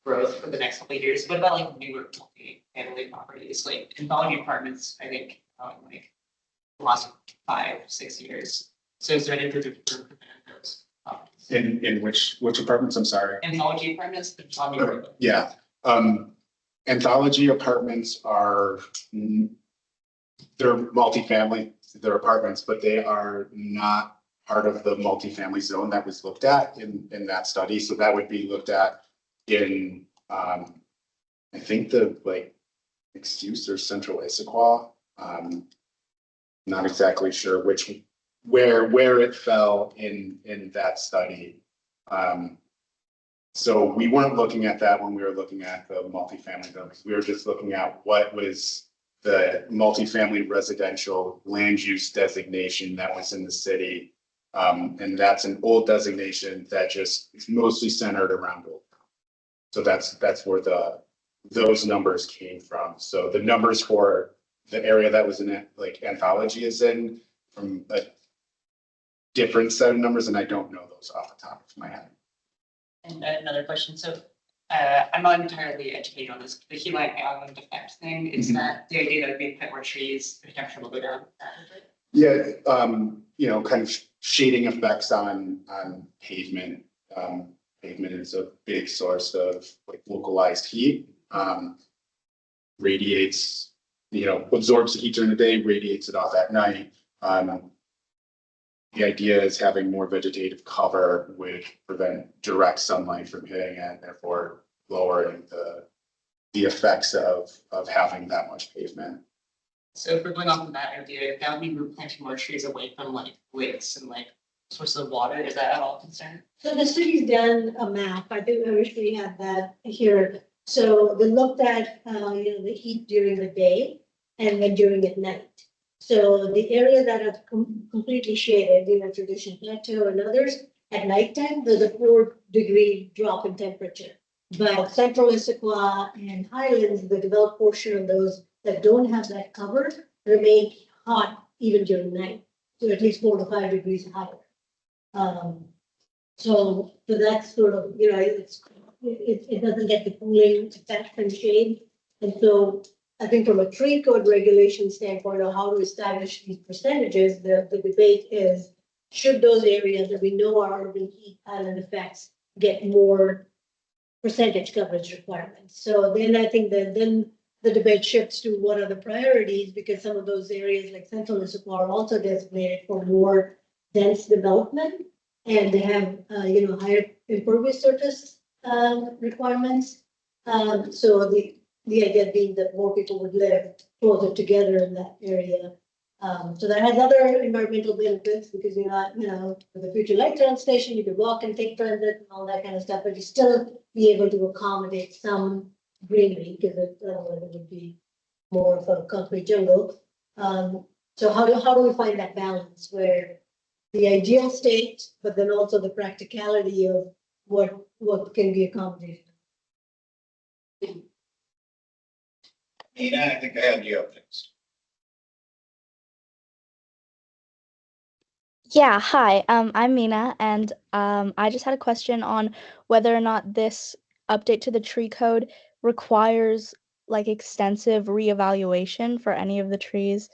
[SPEAKER 8] growth for the next couple of years. What about newer multi-family properties, anthology apartments? I think the last 5-6 years. So is there any improvement for those properties?
[SPEAKER 14] In which apartments? I'm sorry.
[SPEAKER 8] Anthology apartments.
[SPEAKER 14] Yeah. Anthology apartments are, they're multifamily, they're apartments, but they are not part of the multifamily zone that was looked at in that study. So that would be looked at in, I think the mixed use or central Issaquah. Not exactly sure where it fell in that study. So we weren't looking at that when we were looking at the multifamily buildings. We were just looking at what was the multifamily residential land use designation that was in the city. And that's an old designation that just is mostly centered around Old Town. So that's where those numbers came from. So the numbers for the area that was in it, Anthology is in from a different set of numbers, and I don't know those off the top of my head.
[SPEAKER 8] And another question. So I'm not entirely educated on this. The Heli Island effect thing is that the idea that we plant more trees, the temperature will go down.
[SPEAKER 14] Yeah, kind of shading effects on pavement. pavement is a big source of like localized heat. Radiates, absorbs the heat during the day, radiates it off at night. The idea is having more vegetative cover would prevent direct sunlight from hitting it, therefore lowering the effects of having that much pavement.
[SPEAKER 8] So if we're going off of that idea, that would mean we're planting more trees away from like lakes and like sources of water. Is that at all concerned?
[SPEAKER 15] So the city's done a map. I wish we had that here. So they looked at, the heat during the day and then during at night. So the areas that are completely shaded, traditional plateau and others, at nighttime, there's a 4-degree drop in temperature. But central Issaquah and Highlands, the developed portion of those that don't have that cover, remain hot even during night. So at least 4 to 5 degrees higher. So that's sort of, it doesn't get the cooling effect from shade. And so I think from a tree code regulation standpoint of how to establish these percentages, the debate is, should those areas that we know are urban heat island effects get more percentage coverage requirements? So then I think that then the debate shifts to what are the priorities, because some of those areas like central Issaquah are also designated for more dense development, and they have higher impervious surface requirements. So the idea being that more people would live closer together in that area. So that has other environmental benefits, because you're not, with the future light rail station, you could walk and take transit and all that kind of stuff, but you still be able to accommodate some greenery, because otherwise it would be more of a concrete jungle. So how do we find that balance where the ideal state, but then also the practicality of what can be accommodated?
[SPEAKER 1] Nina, I think I had you up next.
[SPEAKER 13] Yeah, hi, I'm Mina, and I just had a question on whether or not this update to the tree code requires like extensive reevaluation for any of the trees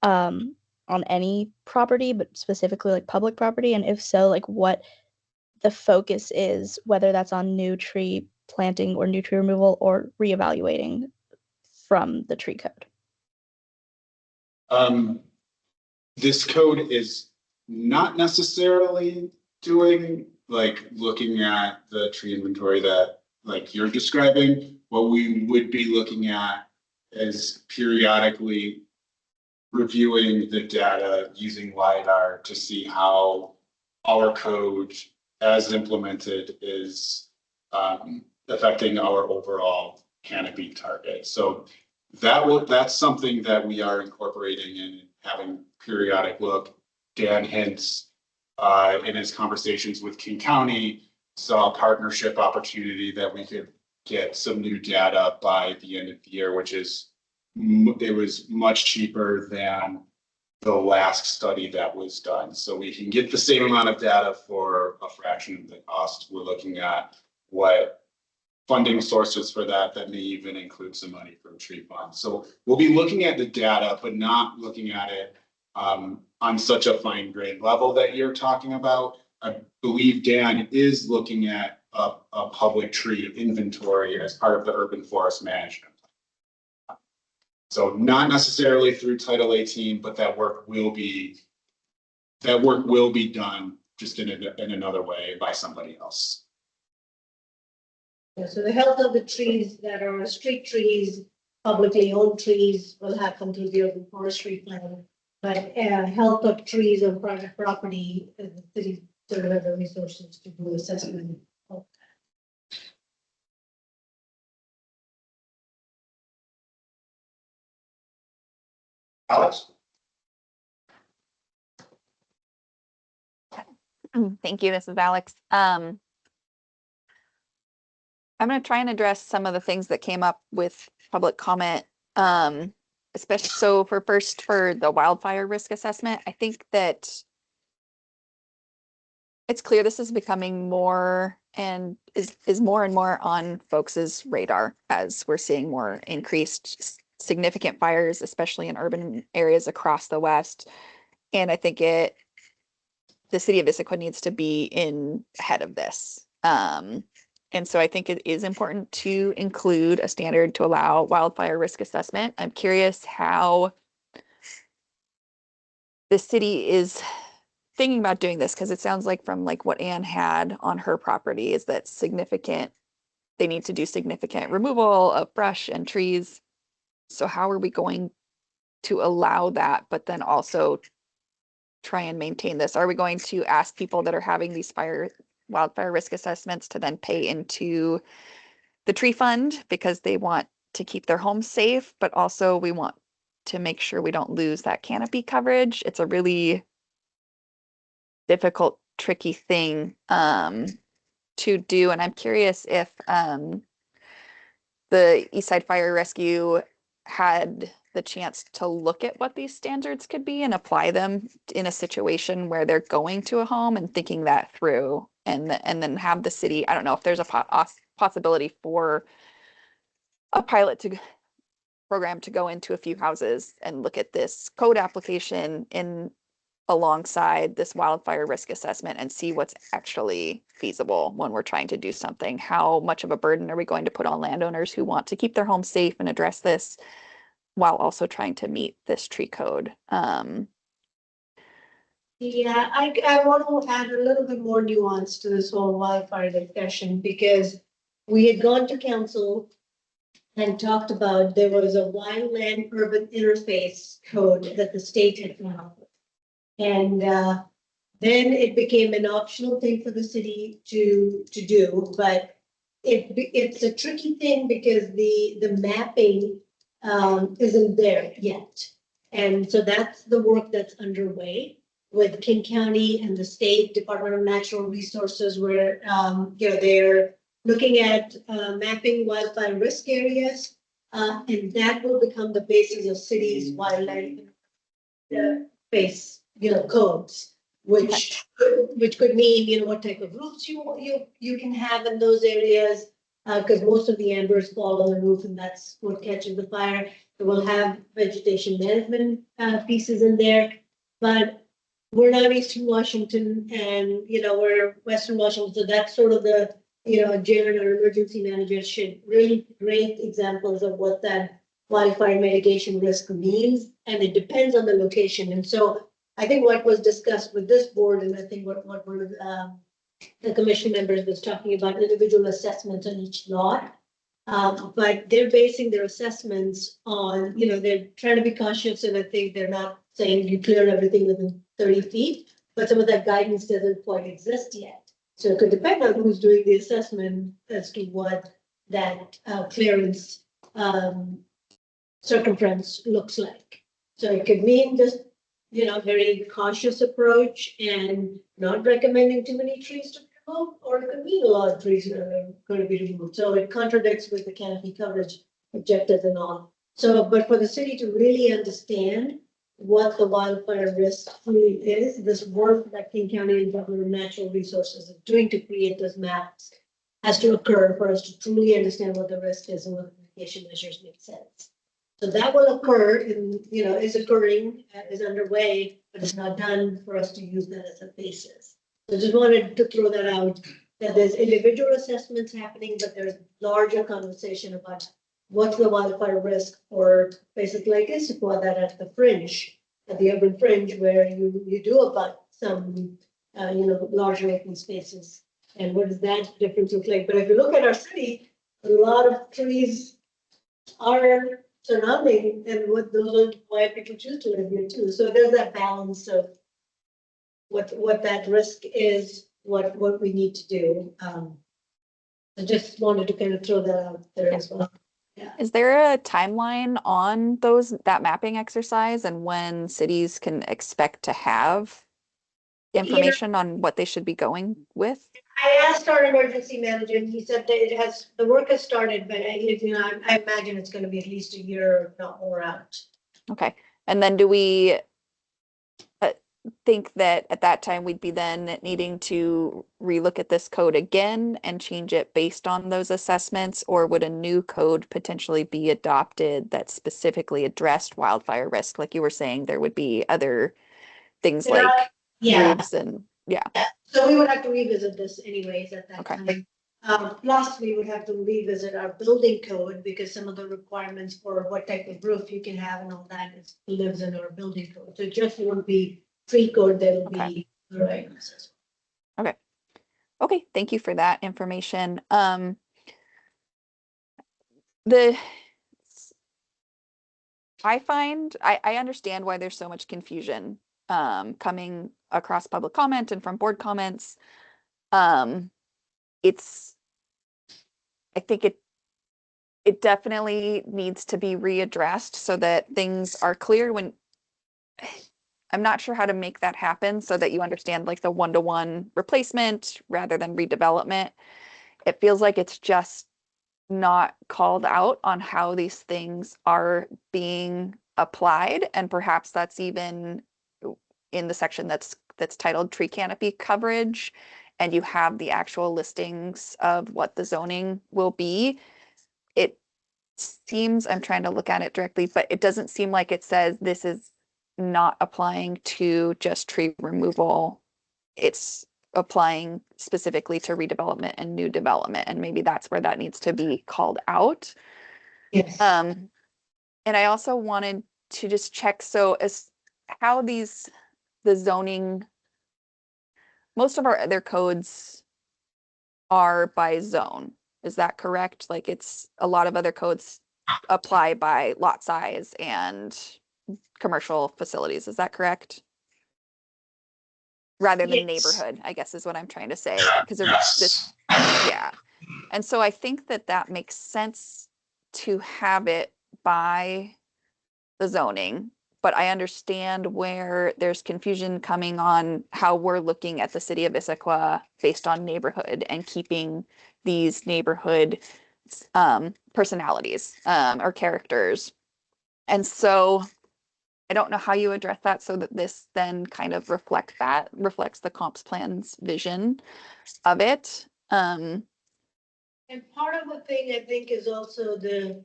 [SPEAKER 13] on any property, but specifically like public property, and if so, like what the focus is, whether that's on new tree planting or new tree removal or reevaluating from the tree code.
[SPEAKER 14] This code is not necessarily doing looking at the tree inventory that you're describing. What we would be looking at is periodically reviewing the data using LiDAR to see how our code as implemented is affecting our overall canopy target. So that's something that we are incorporating and having periodic look. Dan Hintz, in his conversations with King County, saw a partnership opportunity that we could get some new data by the end of the year, which is, it was much cheaper than the last study that was done. So we can get the same amount of data for a fraction of the cost. We're looking at what funding sources for that may even include some money from tree funds. So we'll be looking at the data, but not looking at it on such a fine grained level that you're talking about. I believe Dan is looking at a public tree inventory as part of the urban forest management. So not necessarily through Title 18, but that work will be done just in another way by somebody else.
[SPEAKER 15] Yeah, so the health of the trees that are street trees, publicly owned trees will happen through the urban forestry plan. But health of trees on private property, the city sort of have the resources to do assessment.
[SPEAKER 1] Alex?
[SPEAKER 12] Thank you. This is Alex. I'm going to try and address some of the things that came up with public comment. Especially so for the wildfire risk assessment, I think that it's clear this is becoming more and is more and more on folks' radar as we're seeing more increased significant fires, especially in urban areas across the West. And I think the city of Issaquah needs to be ahead of this. And so I think it is important to include a standard to allow wildfire risk assessment. I'm curious how the city is thinking about doing this, because it sounds like from like what Anne had on her property is that they need to do significant removal of brush and trees. So how are we going to allow that, but then also try and maintain this? Are we going to ask people that are having these wildfire risk assessments to then pay into the tree fund because they want to keep their homes safe, but also we want to make sure we don't lose that canopy coverage? It's a really difficult, tricky thing to do. And I'm curious if the Eastside Fire Rescue had the chance to look at what these standards could be and apply them in a situation where they're going to a home and thinking that through, and then have the city, I don't know if there's a possibility for a pilot program to go into a few houses and look at this code application in alongside this wildfire risk assessment and see what's actually feasible when we're trying to do something. How much of a burden are we going to put on landowners who want to keep their homes safe and address this while also trying to meet this tree code?
[SPEAKER 15] Yeah, I want to add a little bit more nuance to this whole wildfire discussion, because we had gone to council and talked about, there was a wildland urban interface code that the state had come up with. And then it became an optional thing for the city to do, but it's a tricky thing because the mapping isn't there yet. And so that's the work that's underway with King County and the State Department of Natural Resources, where they're looking at mapping wildfire risk areas, and that will become the basis of cities' wildlife base codes, which could mean what type of roofs you can have in those areas, because most of the embers fall on the roof, and that's what catches the fire. It will have vegetation management pieces in there, but we're not Eastern Washington, and we're Western Washington, so that's sort of the jail or emergency managers should really great examples of what that wildfire mitigation risk means, and it depends on the location. And so I think what was discussed with this board, and I think what one of the commission members was talking about, individual assessments on each lot. But they're basing their assessments on, they're trying to be cautious, and I think they're not saying you clear everything within 30 feet, but some of that guidance doesn't quite exist yet. So it could depend on who's doing the assessment as to what that clearance circumference looks like. So it could mean just, very cautious approach and not recommending too many trees to be removed, or it could mean a lot of trees are going to be removed. So it contradicts with the canopy coverage objectives and all. So, but for the city to really understand what the wildfire risk really is, this work that King County and Department of Natural Resources is doing to create those maps has to occur for us to truly understand what the risk is and what the mitigation measures make sense. So that will occur and, is occurring, is underway, but it's not done for us to use that as a basis. So just wanted to throw that out, that there's individual assessments happening, but there's larger conversation about what's the wildfire risk for places like Issaquah that at the fringe, at the urban fringe, where you do about some, larger open spaces. And what does that difference look like? But if you look at our city, a lot of trees are surrounding, and what those are why people choose to live here too. So there's that balance of what that risk is, what we need to do. I just wanted to kind of throw that out there as well. Yeah.
[SPEAKER 12] Is there a timeline on that mapping exercise and when cities can expect to have information on what they should be going with?
[SPEAKER 15] I asked our emergency manager, and he said that the work has started, but I imagine it's going to be at least a year, if not more out.
[SPEAKER 12] Okay. And then do we think that at that time we'd be then needing to relook at this code again and change it based on those assessments, or would a new code potentially be adopted that specifically addressed wildfire risk? Like you were saying, there would be other things like roofs and Yeah.
[SPEAKER 15] So we would have to revisit this anyways at that
[SPEAKER 12] Okay.
[SPEAKER 15] time. Plus, we would have to revisit our building code because some of the requirements for what type of roof you can have and all that lives in our building code. So it just won't be tree code, that'll be right.
[SPEAKER 12] Okay, thank you for that information. I understand why there's so much confusion coming across public comment and from board comments. I think it definitely needs to be readdressed so that things are clear when I'm not sure how to make that happen so that you understand like the one-to-one replacement rather than redevelopment. It feels like it's just not called out on how these things are being applied, and perhaps that's even in the section that's titled tree canopy coverage, and you have the actual listings of what the zoning will be. It seems, I'm trying to look at it directly, but it doesn't seem like it says this is not applying to just tree removal. It's applying specifically to redevelopment and new development, and maybe that's where that needs to be called out.
[SPEAKER 15] Yes.
[SPEAKER 12] And I also wanted to just check, so as how the zoning, most of our other codes are by zone. Is that correct? Like it's a lot of other codes apply by lot size and commercial facilities. Is that correct? Rather than neighborhood, I guess is what I'm trying to say, because of this, yeah. And so I think that makes sense to have it by the zoning, but I understand where there's confusion coming on how we're looking at the city of Issaquah based on neighborhood and keeping these neighborhood personalities or characters. And so I don't know how you address that so that this then kind of reflects the comps plan's vision of it.
[SPEAKER 15] And part of the thing I think is also the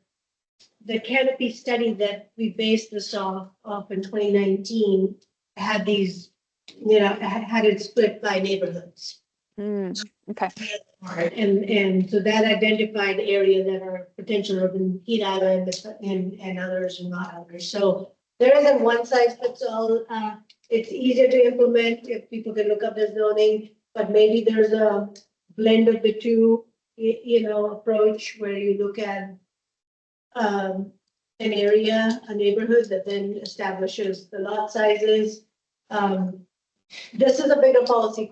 [SPEAKER 15] canopy study that we based this off in 2019 had these, had it split by neighborhoods.
[SPEAKER 12] Okay.
[SPEAKER 15] And so that identified area that are potential urban heat islands and others and not others. So there isn't one size fits all. It's easier to implement if people can look up the zoning, but maybe there's a blend of the two, approach where you look at an area, a neighborhood that then establishes the lot sizes. This is a bigger policy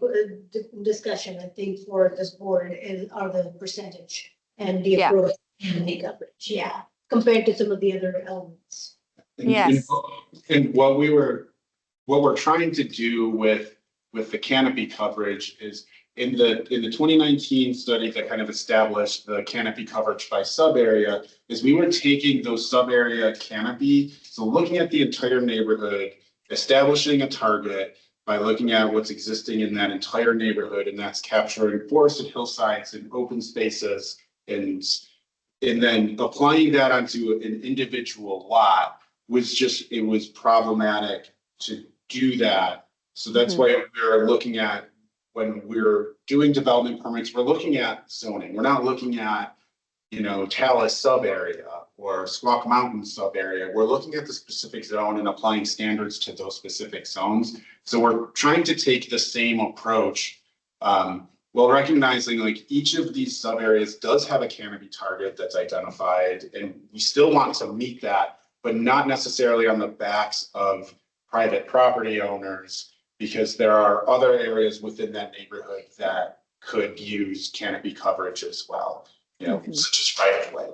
[SPEAKER 15] discussion, I think, for this board are the percentage and the approach and the coverage, compared to some of the other elements.
[SPEAKER 14] And what we're trying to do with the canopy coverage is in the 2019 study that kind of established the canopy coverage by sub area is we were taking those sub area canopy, so looking at the entire neighborhood, establishing a target by looking at what's existing in that entire neighborhood, and that's capturing forested hillsides and open spaces, and then applying that onto an individual lot it was problematic to do that. So that's why we're looking at, when we're doing development permits, we're looking at zoning. We're not looking at, Talus sub area or Squawk Mountain sub area. We're looking at the specific zone and applying standards to those specific zones. So we're trying to take the same approach, while recognizing like each of these sub areas does have a canopy target that's identified, and we still want to meet that, but not necessarily on the backs of private property owners, because there are other areas within that neighborhood that could use canopy coverage as well, such as right of way,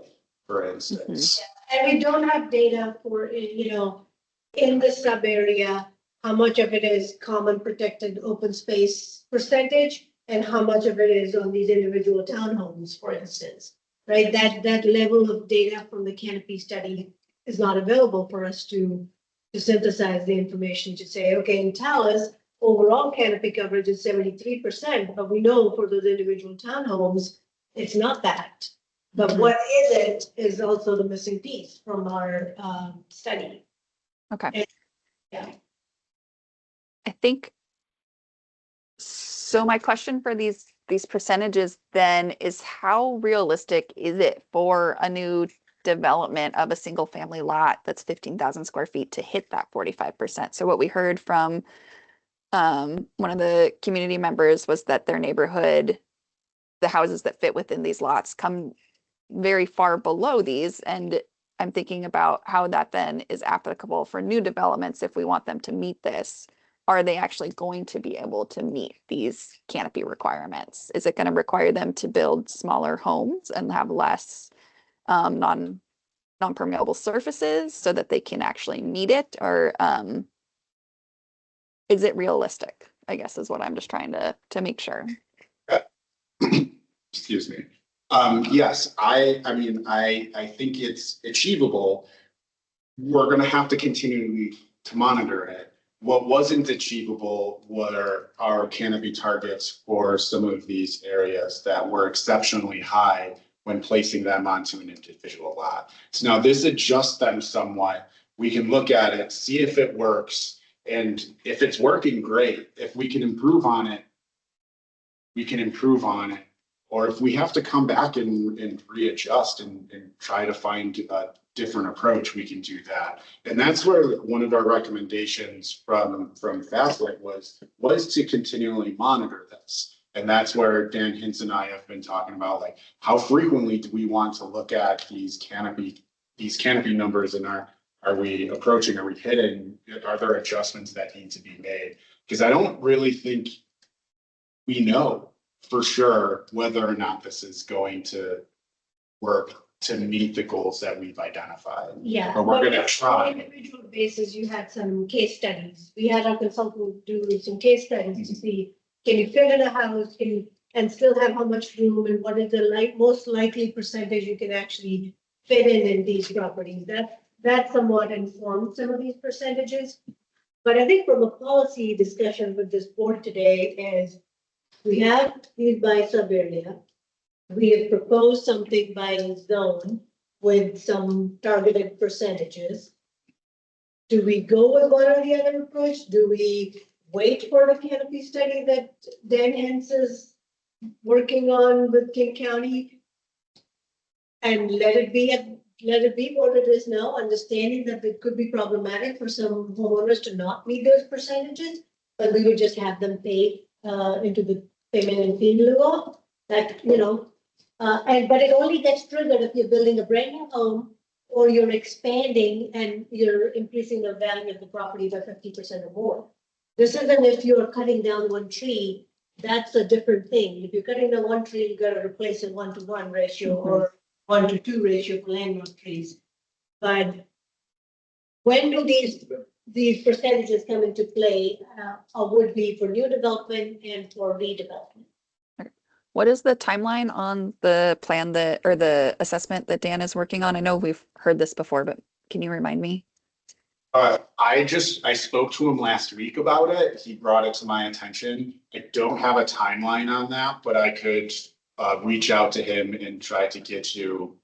[SPEAKER 14] for instance.
[SPEAKER 15] And we don't have data for, in the sub area, how much of it is common protected open space percentage and how much of it is on these individual townhomes, for instance, right? That level of data from the canopy study is not available for us to synthesize the information to say, okay, in Talus, overall canopy coverage is 73%, but we know for those individual townhomes, it's not that. But what is it is also the missing piece from our study.
[SPEAKER 12] Okay.
[SPEAKER 15] And,
[SPEAKER 12] I think So my question for these percentages then is how realistic is it for a new development of a single family lot that's 15,000 square feet to hit that 45%? So what we heard from one of the community members was that their neighborhood, the houses that fit within these lots come very far below these. And I'm thinking about how that then is applicable for new developments if we want them to meet this. Are they actually going to be able to meet these canopy requirements? Is it going to require them to build smaller homes and have less non-permeable surfaces so that they can actually meet it? Or is it realistic, I guess, is what I'm just trying to make sure.
[SPEAKER 14] Excuse me. Yes, I mean, I think it's achievable. We're gonna have to continue to monitor it. What wasn't achievable were our canopy targets for some of these areas that were exceptionally high when placing them onto an individual lot. So now this adjusts them somewhat. We can look at it, see if it works, and if it's working, great. If we can improve on it, we can improve on it. Or if we have to come back and readjust and try to find a different approach, we can do that. And that's where one of our recommendations from Fastlight was to continually monitor this. And that's where Dan Hintz and I have been talking about, like, how frequently do we want to look at these canopy numbers, and are we approaching, are we hitting, are there adjustments that need to be made? Because I don't really think we know for sure whether or not this is going to work to meet the goals that we've identified.
[SPEAKER 15] Yeah.
[SPEAKER 14] But we're gonna try.
[SPEAKER 15] On an individual basis, you had some case studies. We had our consultant do some case studies to see, can you fit in a house, and still have how much room, and what is the most likely percentage you can actually fit in these properties. That somewhat informed some of these percentages. But I think from a policy discussion with this board today is, we have these by sub-area. We have proposed something by zone with some targeted percentages. Do we go with one or the other approach? Do we wait for the canopy study that Dan Hintz is working on with King County? And let it be what it is now, understanding that it could be problematic for some homeowners to not meet those percentages, but we would just have them pay into the payment and fee in lieu of that, but it only gets triggered if you're building a brand new home or you're expanding and you're increasing the value of the property by 50% or more. This isn't if you're cutting down one tree, that's a different thing. If you're cutting down one tree, you gotta replace a 1-to-1 ratio or 1-to-2 ratio for landmark trees. But when do these percentages come into play, or would be for new development and for redevelopment?
[SPEAKER 12] What is the timeline on the plan or the assessment that Dan is working on? I know we've heard this before, but can you remind me?
[SPEAKER 14] I spoke to him last week about it. He brought it to my attention. I don't have a timeline on that, but I could reach out to him and try to get you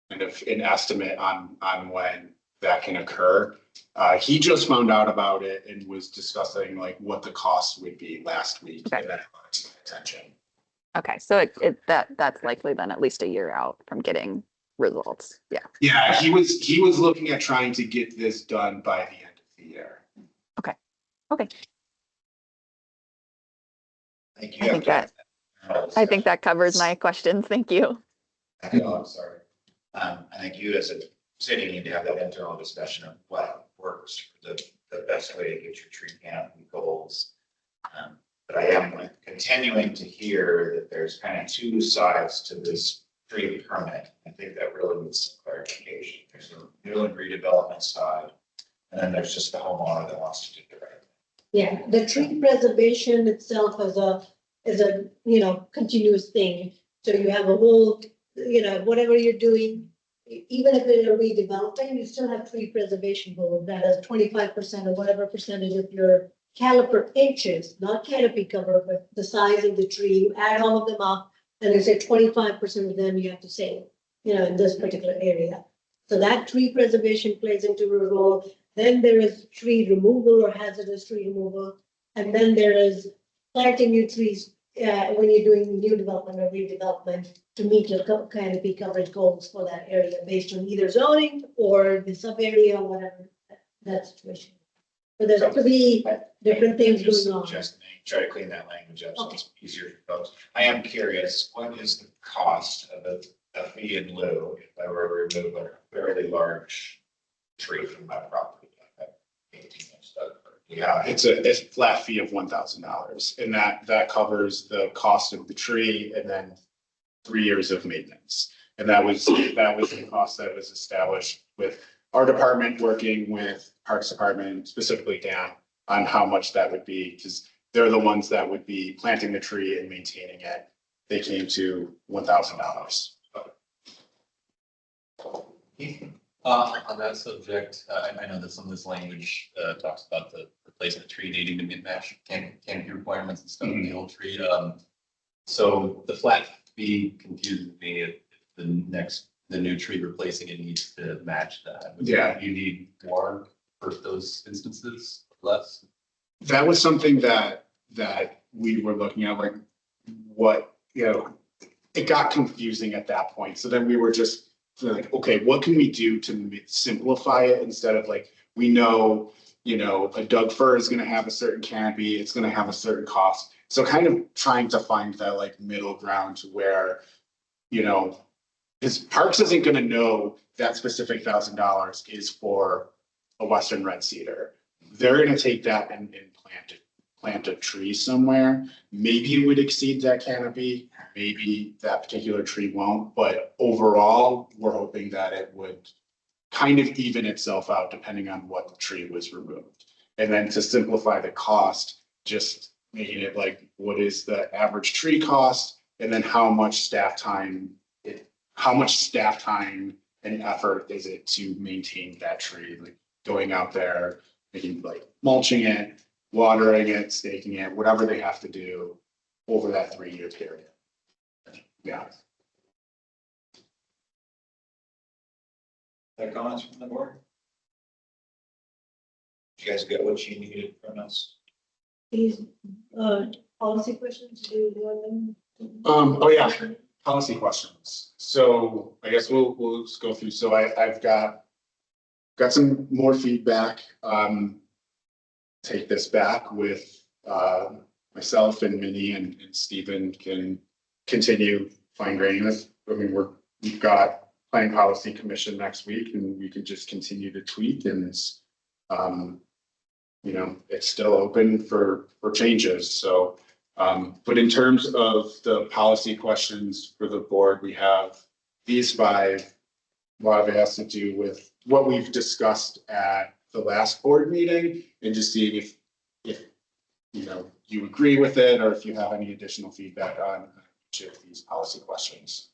[SPEAKER 14] kind of an estimate on when that can occur. He just found out about it and was discussing like what the cost would be last week.
[SPEAKER 12] Okay.
[SPEAKER 14] And that brought it to my attention.
[SPEAKER 12] Okay, so that's likely then at least a year out from getting results. Yeah.
[SPEAKER 14] Yeah, he was looking at trying to get this done by the end of the year.
[SPEAKER 12] Okay. I think that covers my questions. Thank you.
[SPEAKER 1] Oh, I'm sorry. I think you as a city need to have that internal discussion of what works for the best way to get your tree canopy goals. But I am continuing to hear that there's kind of two sides to this tree permit. I think that really needs some clarification. There's a new and redevelopment side, and then there's just the homeowner that wants to do the right thing.
[SPEAKER 15] Yeah, the tree preservation itself is a continuous thing. So you have a whole, whatever you're doing, even if you're redeveloping, you still have tree preservation goals that is 25% or whatever percentage of your caliper inches, not canopy cover, but the size of the tree. You add all of them up, and they say 25% of them you have to save, in this particular area. So that tree preservation plays into a role. Then there is tree removal or hazardous tree removal. And then there is planting new trees, when you're doing new development or redevelopment to meet your canopy coverage goals for that area based on either zoning or the sub area or whatever that situation. So there's three different things
[SPEAKER 1] Just
[SPEAKER 15] going on.
[SPEAKER 1] suggesting, try to clean that language up so
[SPEAKER 15] Okay.
[SPEAKER 1] it's easier for folks. I am curious, what is the cost of a fee in lieu if I were to remove a fairly large tree from my property? Yeah,
[SPEAKER 14] It's a flat fee of $1,000, and that covers the cost of the tree and then 3 years of maintenance. And that was the cost that was established with our department working with Parks Department, specifically Dan, on how much that would be, because they're the ones that would be planting the tree and maintaining it. They came to $1,000.
[SPEAKER 11] On that subject, I know that some of this language talks about the replacement tree needing to match canopy requirements and stuff in the old tree. So the flat fee confuses me if the new tree replacing it needs to match that.
[SPEAKER 14] Yeah.
[SPEAKER 11] You need more for those instances, less.
[SPEAKER 14] That was something that we were looking at, like what, it got confusing at that point. So then we were just like, okay, what can we do to simplify it instead of like, we know, a Doug fir is gonna have a certain canopy, it's gonna have a certain cost. So kind of trying to find that like middle ground to where, because Parks isn't gonna know that specific $1,000 is for a Western red cedar. They're gonna take that and plant a tree somewhere. Maybe it would exceed that canopy, maybe that particular tree won't, but overall, we're hoping that it would kind of even itself out depending on what the tree was removed. And then to simplify the cost, just making it like, what is the average tree cost? And then how much staff time and effort is it to maintain that tree? Like going out there, making like mulching it, watering it, staking it, whatever they have to do over that 3-year period. Yeah.
[SPEAKER 1] Other comments from the board? Did you guys get what you needed from us?
[SPEAKER 15] These, policy questions, do you want them?
[SPEAKER 14] Oh yeah, policy questions. So I guess we'll just go through. So I've got some more feedback. Take this back with myself and Minnie and Stephen can continue fine graining this. I mean, we've got planning policy commission next week and we can just continue to tweak and it's still open for changes. So but in terms of the policy questions for the board, we have these 5. A lot of it has to do with what we've discussed at the last board meeting and just seeing if you agree with it or if you have any additional feedback on each of these policy questions.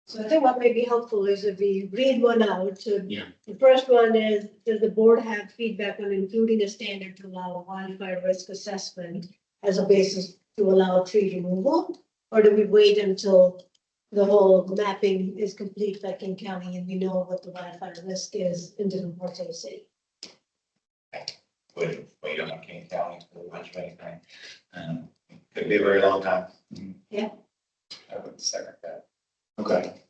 [SPEAKER 15] So I think what may be helpful is if we read one out. So
[SPEAKER 14] Yeah.
[SPEAKER 15] the first one is, does the board have feedback on including a standard to allow wildfire risk assessment as a basis to allow tree removal? Or do we wait until the whole mapping is complete by King County and we know what the wildfire risk is in different parts of the city?
[SPEAKER 1] Wait on King County for a bunch of anything. Could be a very long time.
[SPEAKER 15] Yeah.
[SPEAKER 1] I would second that.
[SPEAKER 14] Okay.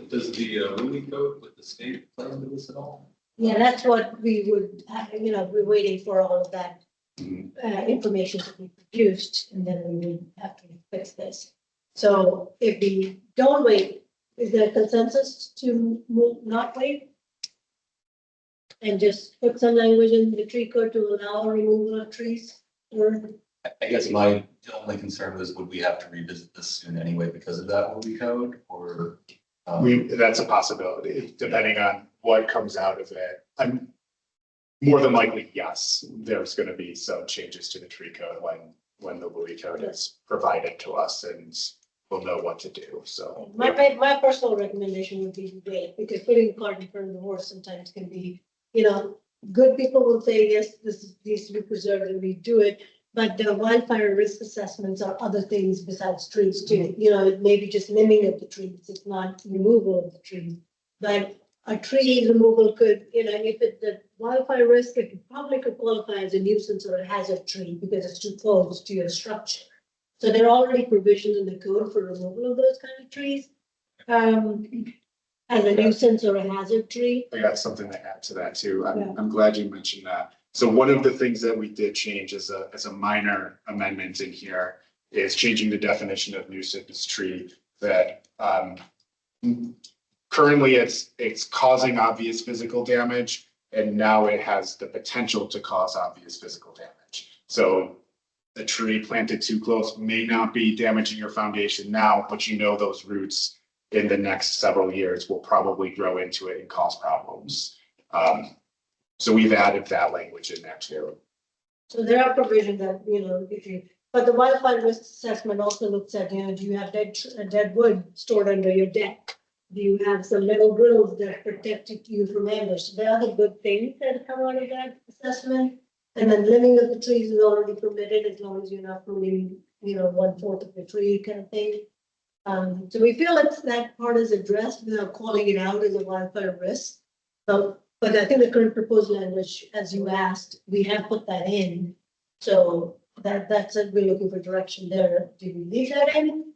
[SPEAKER 11] Does the Louis code with the state play into this at all?
[SPEAKER 15] Yeah, that's what we would, we're waiting for all of that information to be produced and then we would have to fix this. So if we don't wait, is there a consensus to not wait? And just put some language in the tree code to allow removal of trees or?
[SPEAKER 11] I guess my only concern was, would we have to revisit this soon anyway because of that Louis code or?
[SPEAKER 14] That's a possibility, depending on what comes out of it. I'm more than likely, yes, there's going to be some changes to the tree code when the Louis code is provided to us and we'll know what to do. So
[SPEAKER 15] My personal recommendation would be to wait because putting the cart in front of the horse sometimes can be, good people will say, yes, this needs to be preserved and we do it. But the wildfire risk assessments are other things besides trees too. It may be just limbing of the trees. It's not removal of the trees. But a tree removal could, if the wildfire risk, it probably could qualify as a nuisance or a hazard tree because it's too close to your structure. So there are already provisions in the code for removal of those kind of trees. As a nuisance or a hazard tree.
[SPEAKER 14] I got something to add to that too.
[SPEAKER 15] Yeah.
[SPEAKER 14] I'm glad you mentioned that. So one of the things that we did change as a minor amendment in here is changing the definition of nuisance tree that, currently it's causing obvious physical damage, and now it has the potential to cause obvious physical damage. So a tree planted too close may not be damaging your foundation now, but those roots in the next several years will probably grow into it and cause problems. So we've added that language in there too.
[SPEAKER 15] So there are provisions that, but the wildfire risk assessment also looks at, do you have dead wood stored under your deck? Do you have some metal grills that protect you from ambush? So there are the good things that come out of that assessment. And then limbing of the trees is already permitted as long as you're not pruning, 1/4 of the tree kind of thing. So we feel that part is addressed without calling it out as a wildfire risk. But I think the current proposed language, as you asked, we have put that in. So that's it. We're looking for direction there. Do we leave that in?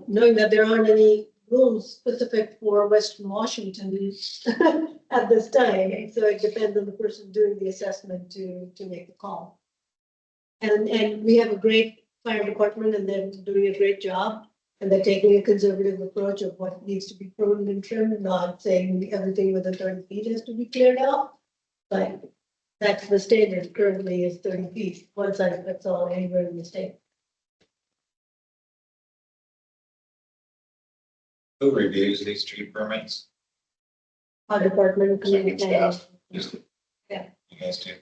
[SPEAKER 15] Knowing that there aren't any rules specific for Western Washington at this time. So it depends on the person doing the assessment to make the call. And we have a great fire department and they're doing a great job. And they're taking a conservative approach of what needs to be pruned and trimmed, not saying everything within 30 feet has to be cleared out. But that's the standard currently is 30 feet, one size fits all anywhere in the state.
[SPEAKER 1] Who reviews these tree permits?
[SPEAKER 15] Our department of community planning.
[SPEAKER 1] Staff.
[SPEAKER 15] Yeah.
[SPEAKER 1] You guys do.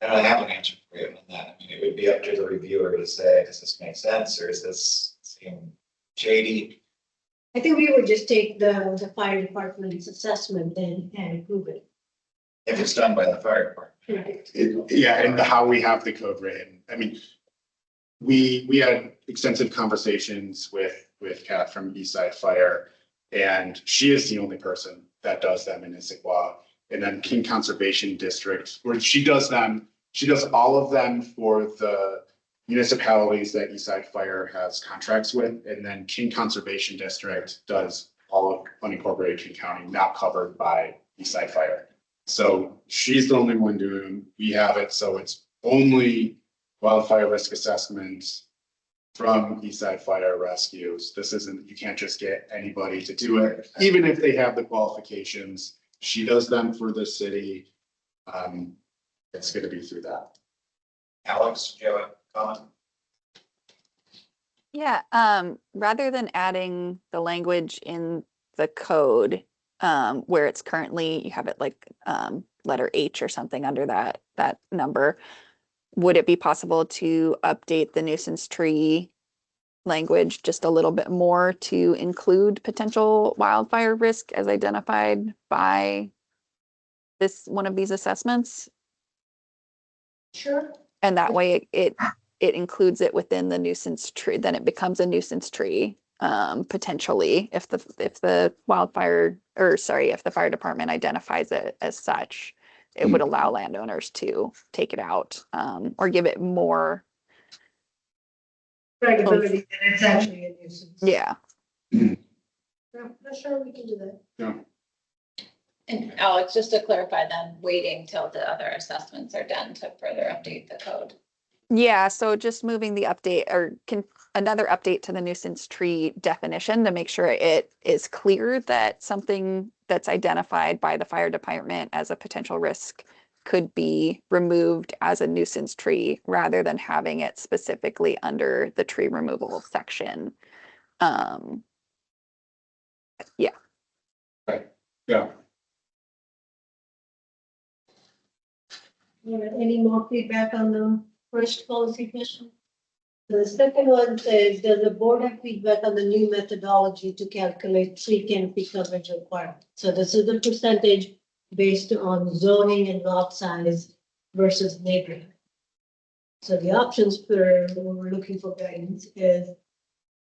[SPEAKER 1] I don't have an answer for you on that. I mean, it would be up to the reviewer to say, does this make sense or is this seem shady?
[SPEAKER 15] I think we would just take the fire department's assessment and approve it.
[SPEAKER 1] If it's done by the fire department.
[SPEAKER 15] Right.
[SPEAKER 14] Yeah, and how we have the code written. I mean, we had extensive conversations with Kat from Eastside Fire, and she is the only person that does them in Issaquah. And then King Conservation District, where she does all of them for the municipalities that Eastside Fire has contracts with. And then King Conservation District does all of unincorporated King County, not covered by Eastside Fire. So she's the only one doing them. We have it, so it's only wildfire risk assessments from Eastside Fire Rescues. This isn't, you can't just get anybody to do it, even if they have the qualifications. She does them for the city. It's gonna be through that.
[SPEAKER 1] Alex, do you have a comment?
[SPEAKER 12] Yeah, rather than adding the language in the code, where it's currently, you have it like letter H or something under that number, would it be possible to update the nuisance tree language just a little bit more to include potential wildfire risk as identified by one of these assessments?
[SPEAKER 15] Sure.
[SPEAKER 12] And that way it includes it within the nuisance tree, then it becomes a nuisance tree, potentially if the fire department identifies it as such. It would allow landowners to take it out, or give it more
[SPEAKER 15] Credibility that it's actually a nuisance.
[SPEAKER 12] Yeah.
[SPEAKER 15] Yeah, sure, we can do that.
[SPEAKER 14] Yeah.
[SPEAKER 2] And Alex, just to clarify then, waiting till the other assessments are done to further update the code.
[SPEAKER 12] Yeah, so just moving the update or another update to the nuisance tree definition to make sure it is clear that something that's identified by the fire department as a potential risk could be removed as a nuisance tree rather than having it specifically under the tree removal section. Yeah.
[SPEAKER 14] Right. Yeah.
[SPEAKER 15] Any more feedback on the first policy question? The second one says, does the board have feedback on the new methodology to calculate tree canopy coverage requirement? So this is the percentage based on zoning and lot size versus neighborhood. So the options for when we're looking for guidance is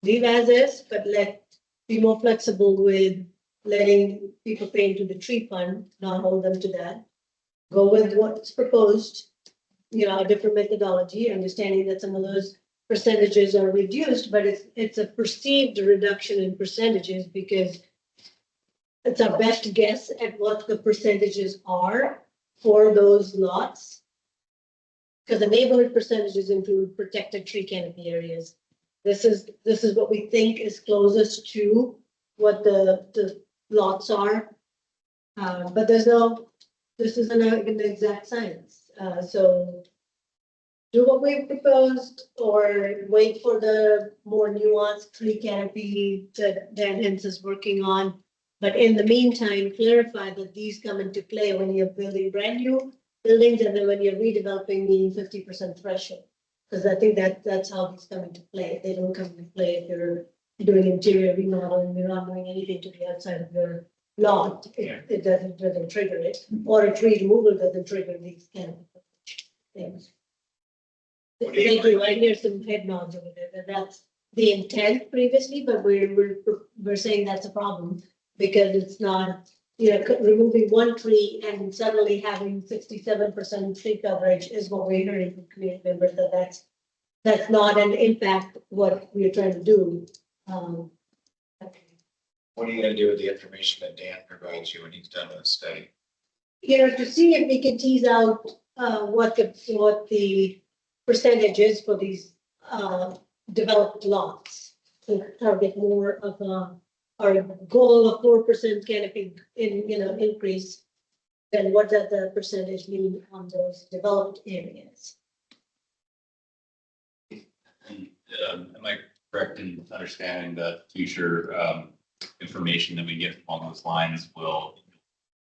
[SPEAKER 15] leave as is, but be more flexible with letting people pay into the tree fund, not hold them to that. Go with what's proposed, a different methodology, understanding that some of those percentages are reduced, but it's a perceived reduction in percentages because it's our best guess at what the percentages are for those lots. Because the neighborhood percentages include protected tree canopy areas. This is what we think is closest to what the lots are. But this isn't an exact science. So do what we proposed or wait for the more nuanced tree canopy that Dan Hens is working on. But in the meantime, clarify that these come into play when you're building brand new buildings and then when you're redeveloping the 50% threshold. Because I think that's how these come into play. They don't come into play if you're doing interior remodeling, you're not doing anything to the outside of your lot. It doesn't trigger it. Or a tree removal doesn't trigger these kind of things. They do. I hear some head nods over there, that that's the intent previously, but we're saying that's a problem because it's not, removing one tree and suddenly having 67% tree coverage is what we're hearing from community members, that's not an impact what we're trying to do.
[SPEAKER 1] What are you gonna do with the information that Dan provides you when he's done with the study?
[SPEAKER 15] To see if we can tease out what the percentage is for these developed lots to target more of our goal of 4% canopy increase. Then what does the percentage mean on those developed areas?
[SPEAKER 11] Am I correct in understanding that future information that we get along those lines will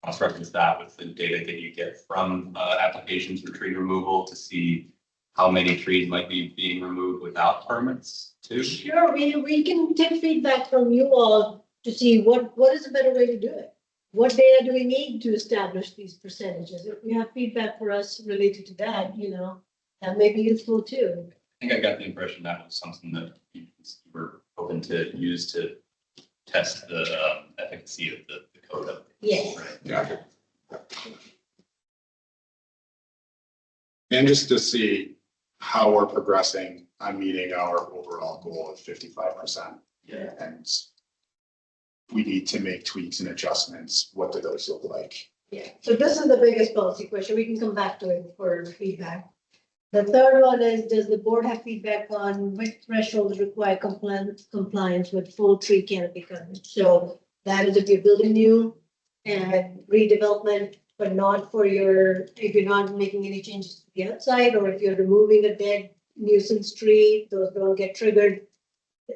[SPEAKER 11] cross-reference that with the data that you get from applications for tree removal to see how many trees might be being removed without permits too?
[SPEAKER 15] Sure, we can take feedback from you all to see what is a better way to do it. What data do we need to establish these percentages? If you have feedback for us related to that, that may be useful too.
[SPEAKER 11] I think I got the impression that was something that you were hoping to use to test the efficacy of the code up.
[SPEAKER 15] Yes.
[SPEAKER 11] Right.
[SPEAKER 14] Yeah. And just to see how we're progressing on meeting our overall goal of 55%.
[SPEAKER 11] Yeah.
[SPEAKER 14] And we need to make tweaks and adjustments. What do those look like?
[SPEAKER 15] Yeah, so this is the biggest policy question. We can come back to it for feedback. The third one is, does the board have feedback on which thresholds require compliance with full tree canopy coverage? So that is if you're building new and redevelopment, but not if you're not making any changes to the outside, or if you're removing a dead nuisance tree, those don't get triggered.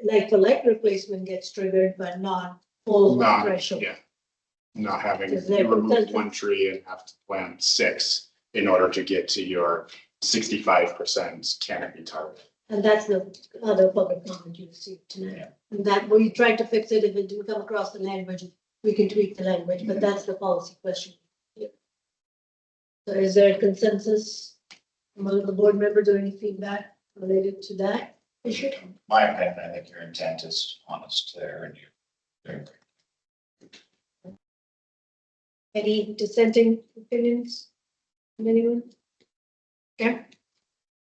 [SPEAKER 15] Like for like replacement gets triggered, but not full threshold.
[SPEAKER 14] Yeah. Not having you remove one tree and have to plant 6 in order to get to your 65% canopy target.
[SPEAKER 15] And that's the other public comment you received tonight.
[SPEAKER 14] Yeah.
[SPEAKER 15] And that we tried to fix it. If it didn't come across the language, we can tweak the language, but that's the policy question. Yeah. So is there a consensus among the board members or any feedback related to that issue?
[SPEAKER 1] My opinion, I think your intent is honest there and you're.
[SPEAKER 15] Any dissenting opinions from anyone? Okay.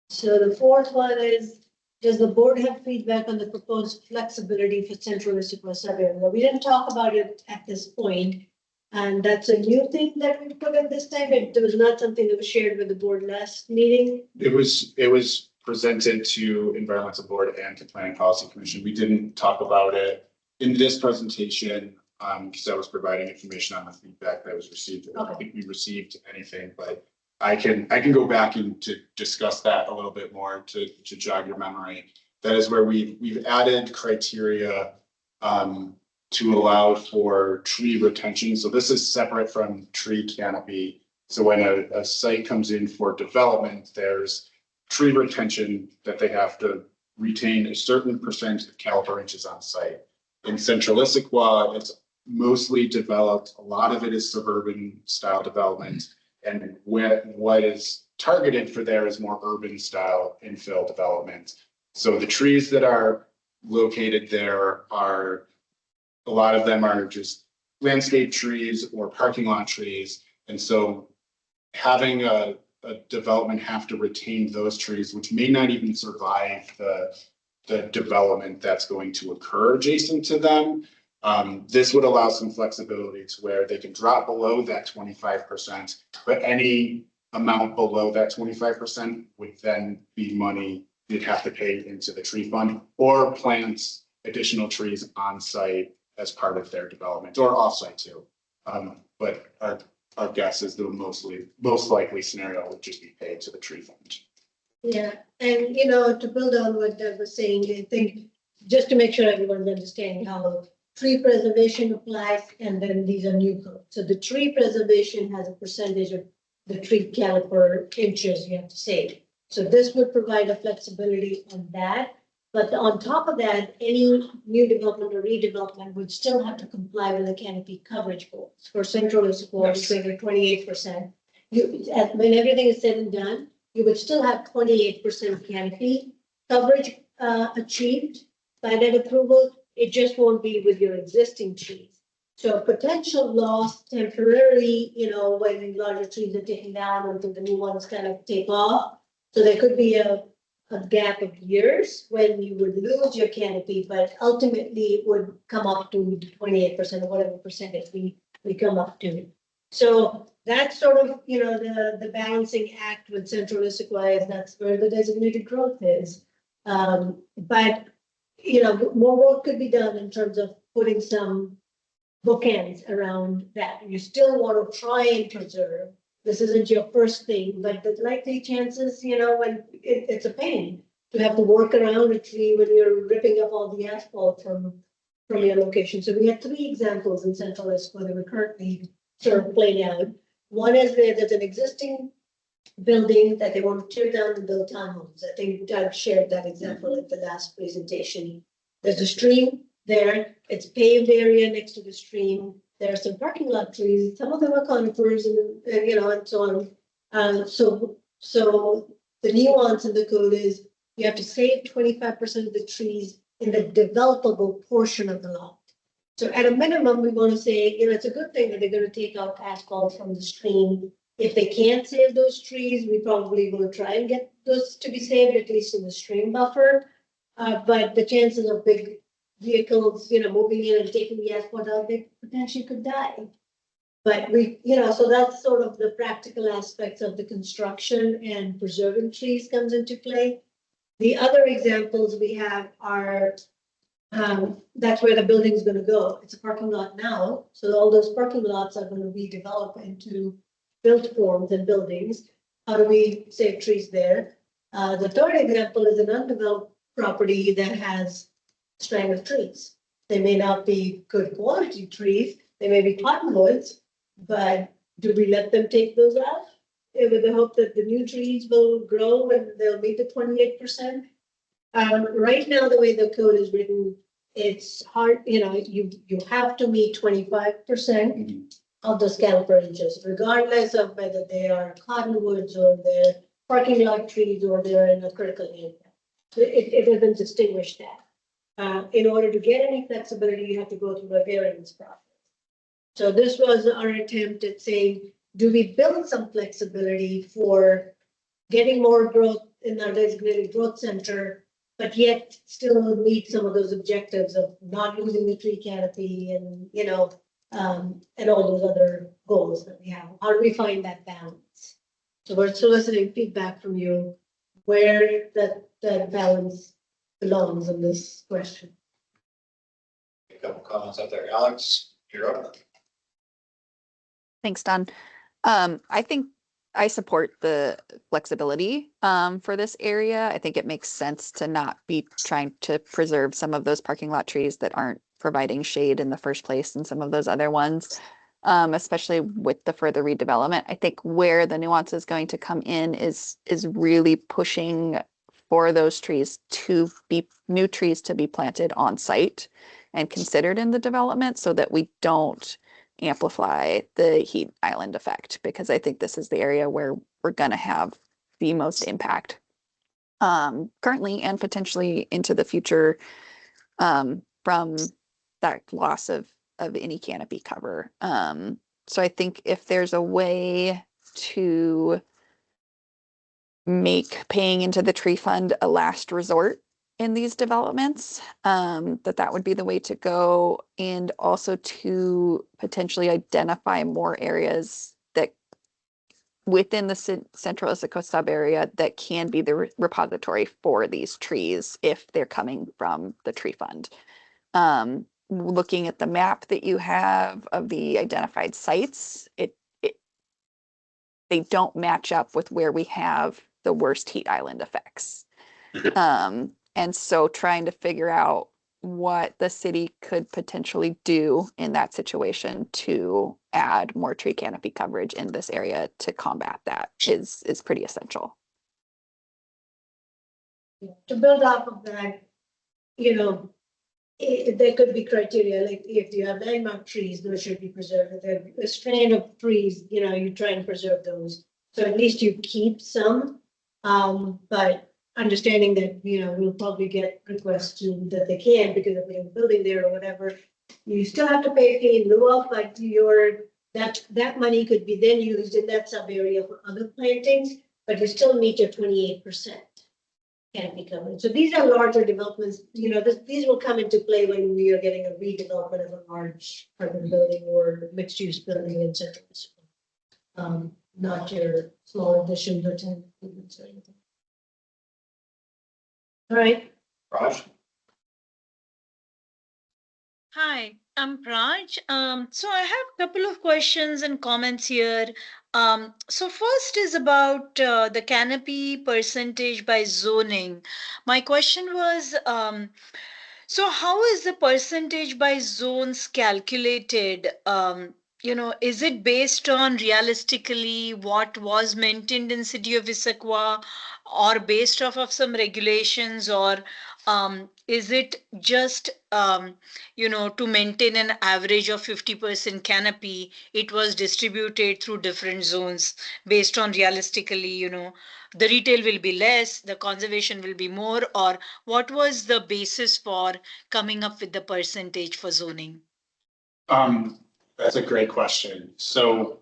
[SPEAKER 15] So the fourth one is, does the board have feedback on the proposed flexibility for Central Issaquah sub-area? We didn't talk about it at this point, and that's a new thing that we put in this time. It was not something that was shared with the board last meeting.
[SPEAKER 14] It was presented to Environmental Board and to Planning Policy Commission. We didn't talk about it in this presentation because I was providing information on the feedback that was received. I don't think we received anything, but I can go back and to discuss that a little bit more to jog your memory. That is where we've added criteria to allow for tree retention. So this is separate from tree canopy. So when a site comes in for development, there's tree retention that they have to retain a certain percent of caliber inches on site. In Central Issaquah, it's mostly developed. A lot of it is suburban style development. And what is targeted for there is more urban style infill development. So the trees that are located there are, a lot of them are just landscape trees or parking lot trees. And so having a development have to retain those trees, which may not even survive the development that's going to occur adjacent to them. This would allow some flexibility to where they can drop below that 25%, but any amount below that 25% would then be money you'd have to pay into the tree fund or plant additional trees on site as part of their development or off-site too. But our guess is the most likely scenario would just be paid to the tree fund.
[SPEAKER 15] Yeah, and you know, to build on what Doug was saying, I think just to make sure everyone's understanding how tree preservation applies, and then these are new codes. So the tree preservation has a percentage of the tree caliper inches you have to save. So this would provide a flexibility on that. But on top of that, any new development or redevelopment would still have to comply with the canopy coverage goals. For Central Issaquah, it's 28%. When everything is said and done, you would still have 28% canopy coverage achieved by that approval. It just won't be with your existing trees. So potential loss temporarily, you know, when larger trees are taken down until the new ones kind of take off. So there could be a gap of years when you would lose your canopy, but ultimately it would come up to 28% or whatever percentage we come up to. So that's sort of, you know, the balancing act with Central Issaquah is that's where the designated growth is. But, you know, more work could be done in terms of putting some bookends around that. You still want to try and preserve. This isn't your first thing, but the likely chances, you know, when it's a pain to have to work around a tree when you're ripping up all the asphalt from your location. So we have 3 examples in Central Issaquah that we're currently sort of playing out. One is where there's an existing building that they want to tear down and build townhomes. I think Doug shared that example at the last presentation. There's a stream there. It's paved area next to the stream. There are some parking lot trees. Some of them are conifers and you know, and so on. So the nuance in the code is you have to save 25% of the trees in the developable portion of the lot. So at a minimum, we want to say, you know, it's a good thing that they're going to take out asphalt from the stream. If they can't save those trees, we probably will try and get those to be saved, at least in the stream buffer. But the chances of big vehicles, you know, moving in and taking the asphalt out, they potentially could die. But we, you know, so that's sort of the practical aspects of the construction and preserving trees comes into play. The other examples we have are, that's where the building is going to go. It's a parking lot now. So all those parking lots are going to be developed into built forms and buildings. How do we save trees there? The third example is an undeveloped property that has a string of trees. They may not be good quality trees. They may be cottonwoods, but do we let them take those out with the hope that the new trees will grow and they'll meet the 28%? Right now, the way the code is written, it's hard, you know, you have to meet 25% of those caliper inches, regardless of whether they are cottonwoods or they're parking lot trees or they're in a critical area. It doesn't distinguish that. In order to get any flexibility, you have to go through a variance process. So this was our attempt at saying, do we build some flexibility for getting more growth in our designated growth center, but yet still meet some of those objectives of not losing the tree canopy and, you know, and all those other goals that we have. How do we find that balance? So we're soliciting feedback from you where that balance belongs in this question.
[SPEAKER 1] A couple comments out there. Alex, you're up.
[SPEAKER 12] Thanks, Don. I think I support the flexibility for this area. I think it makes sense to not be trying to preserve some of those parking lot trees that aren't providing shade in the first place and some of those other ones, especially with the further redevelopment. I think where the nuance is going to come in is really pushing for those trees to be new trees to be planted on site and considered in the development so that we don't amplify the heat island effect, because I think this is the area where we're gonna have the most impact currently and potentially into the future from that loss of any canopy cover. So I think if there's a way to make paying into the tree fund a last resort in these developments, that would be the way to go, and also to potentially identify more areas that within the central Issaquah sub area that can be the repository for these trees if they're coming from the tree fund. Looking at the map that you have of the identified sites, they don't match up with where we have the worst heat island effects. And so trying to figure out what the city could potentially do in that situation to add more tree canopy coverage in this area to combat that is pretty essential.
[SPEAKER 15] To build off of that, you know, there could be criteria, like if you have landmark trees, those should be preserved. If there's a strand of trees, you know, you try and preserve those. So at least you keep some, but understanding that, you know, we'll probably get requests that they can't because of the building there or whatever. You still have to pay a fee in lieu of, but that money could be then used in that sub area for other plantings, but you still meet your 28%. Canopy coverage. So these are larger developments, you know, these will come into play when we are getting a redevelopment of a large urban building or mixed use building in central. Not your small additions or tenant improvements or anything. All right.
[SPEAKER 1] Raj?
[SPEAKER 4] Hi, I'm Raj. So I have a couple of questions and comments here. So first is about the canopy percentage by zoning. My question was, so how is the percentage by zones calculated? Is it based on realistically what was maintained in city of Issaquah, or based off of some regulations, or is it just to maintain an average of 50% canopy, it was distributed through different zones based on realistically, the retail will be less, the conservation will be more, or what was the basis for coming up with the percentage for zoning?
[SPEAKER 14] That's a great question. So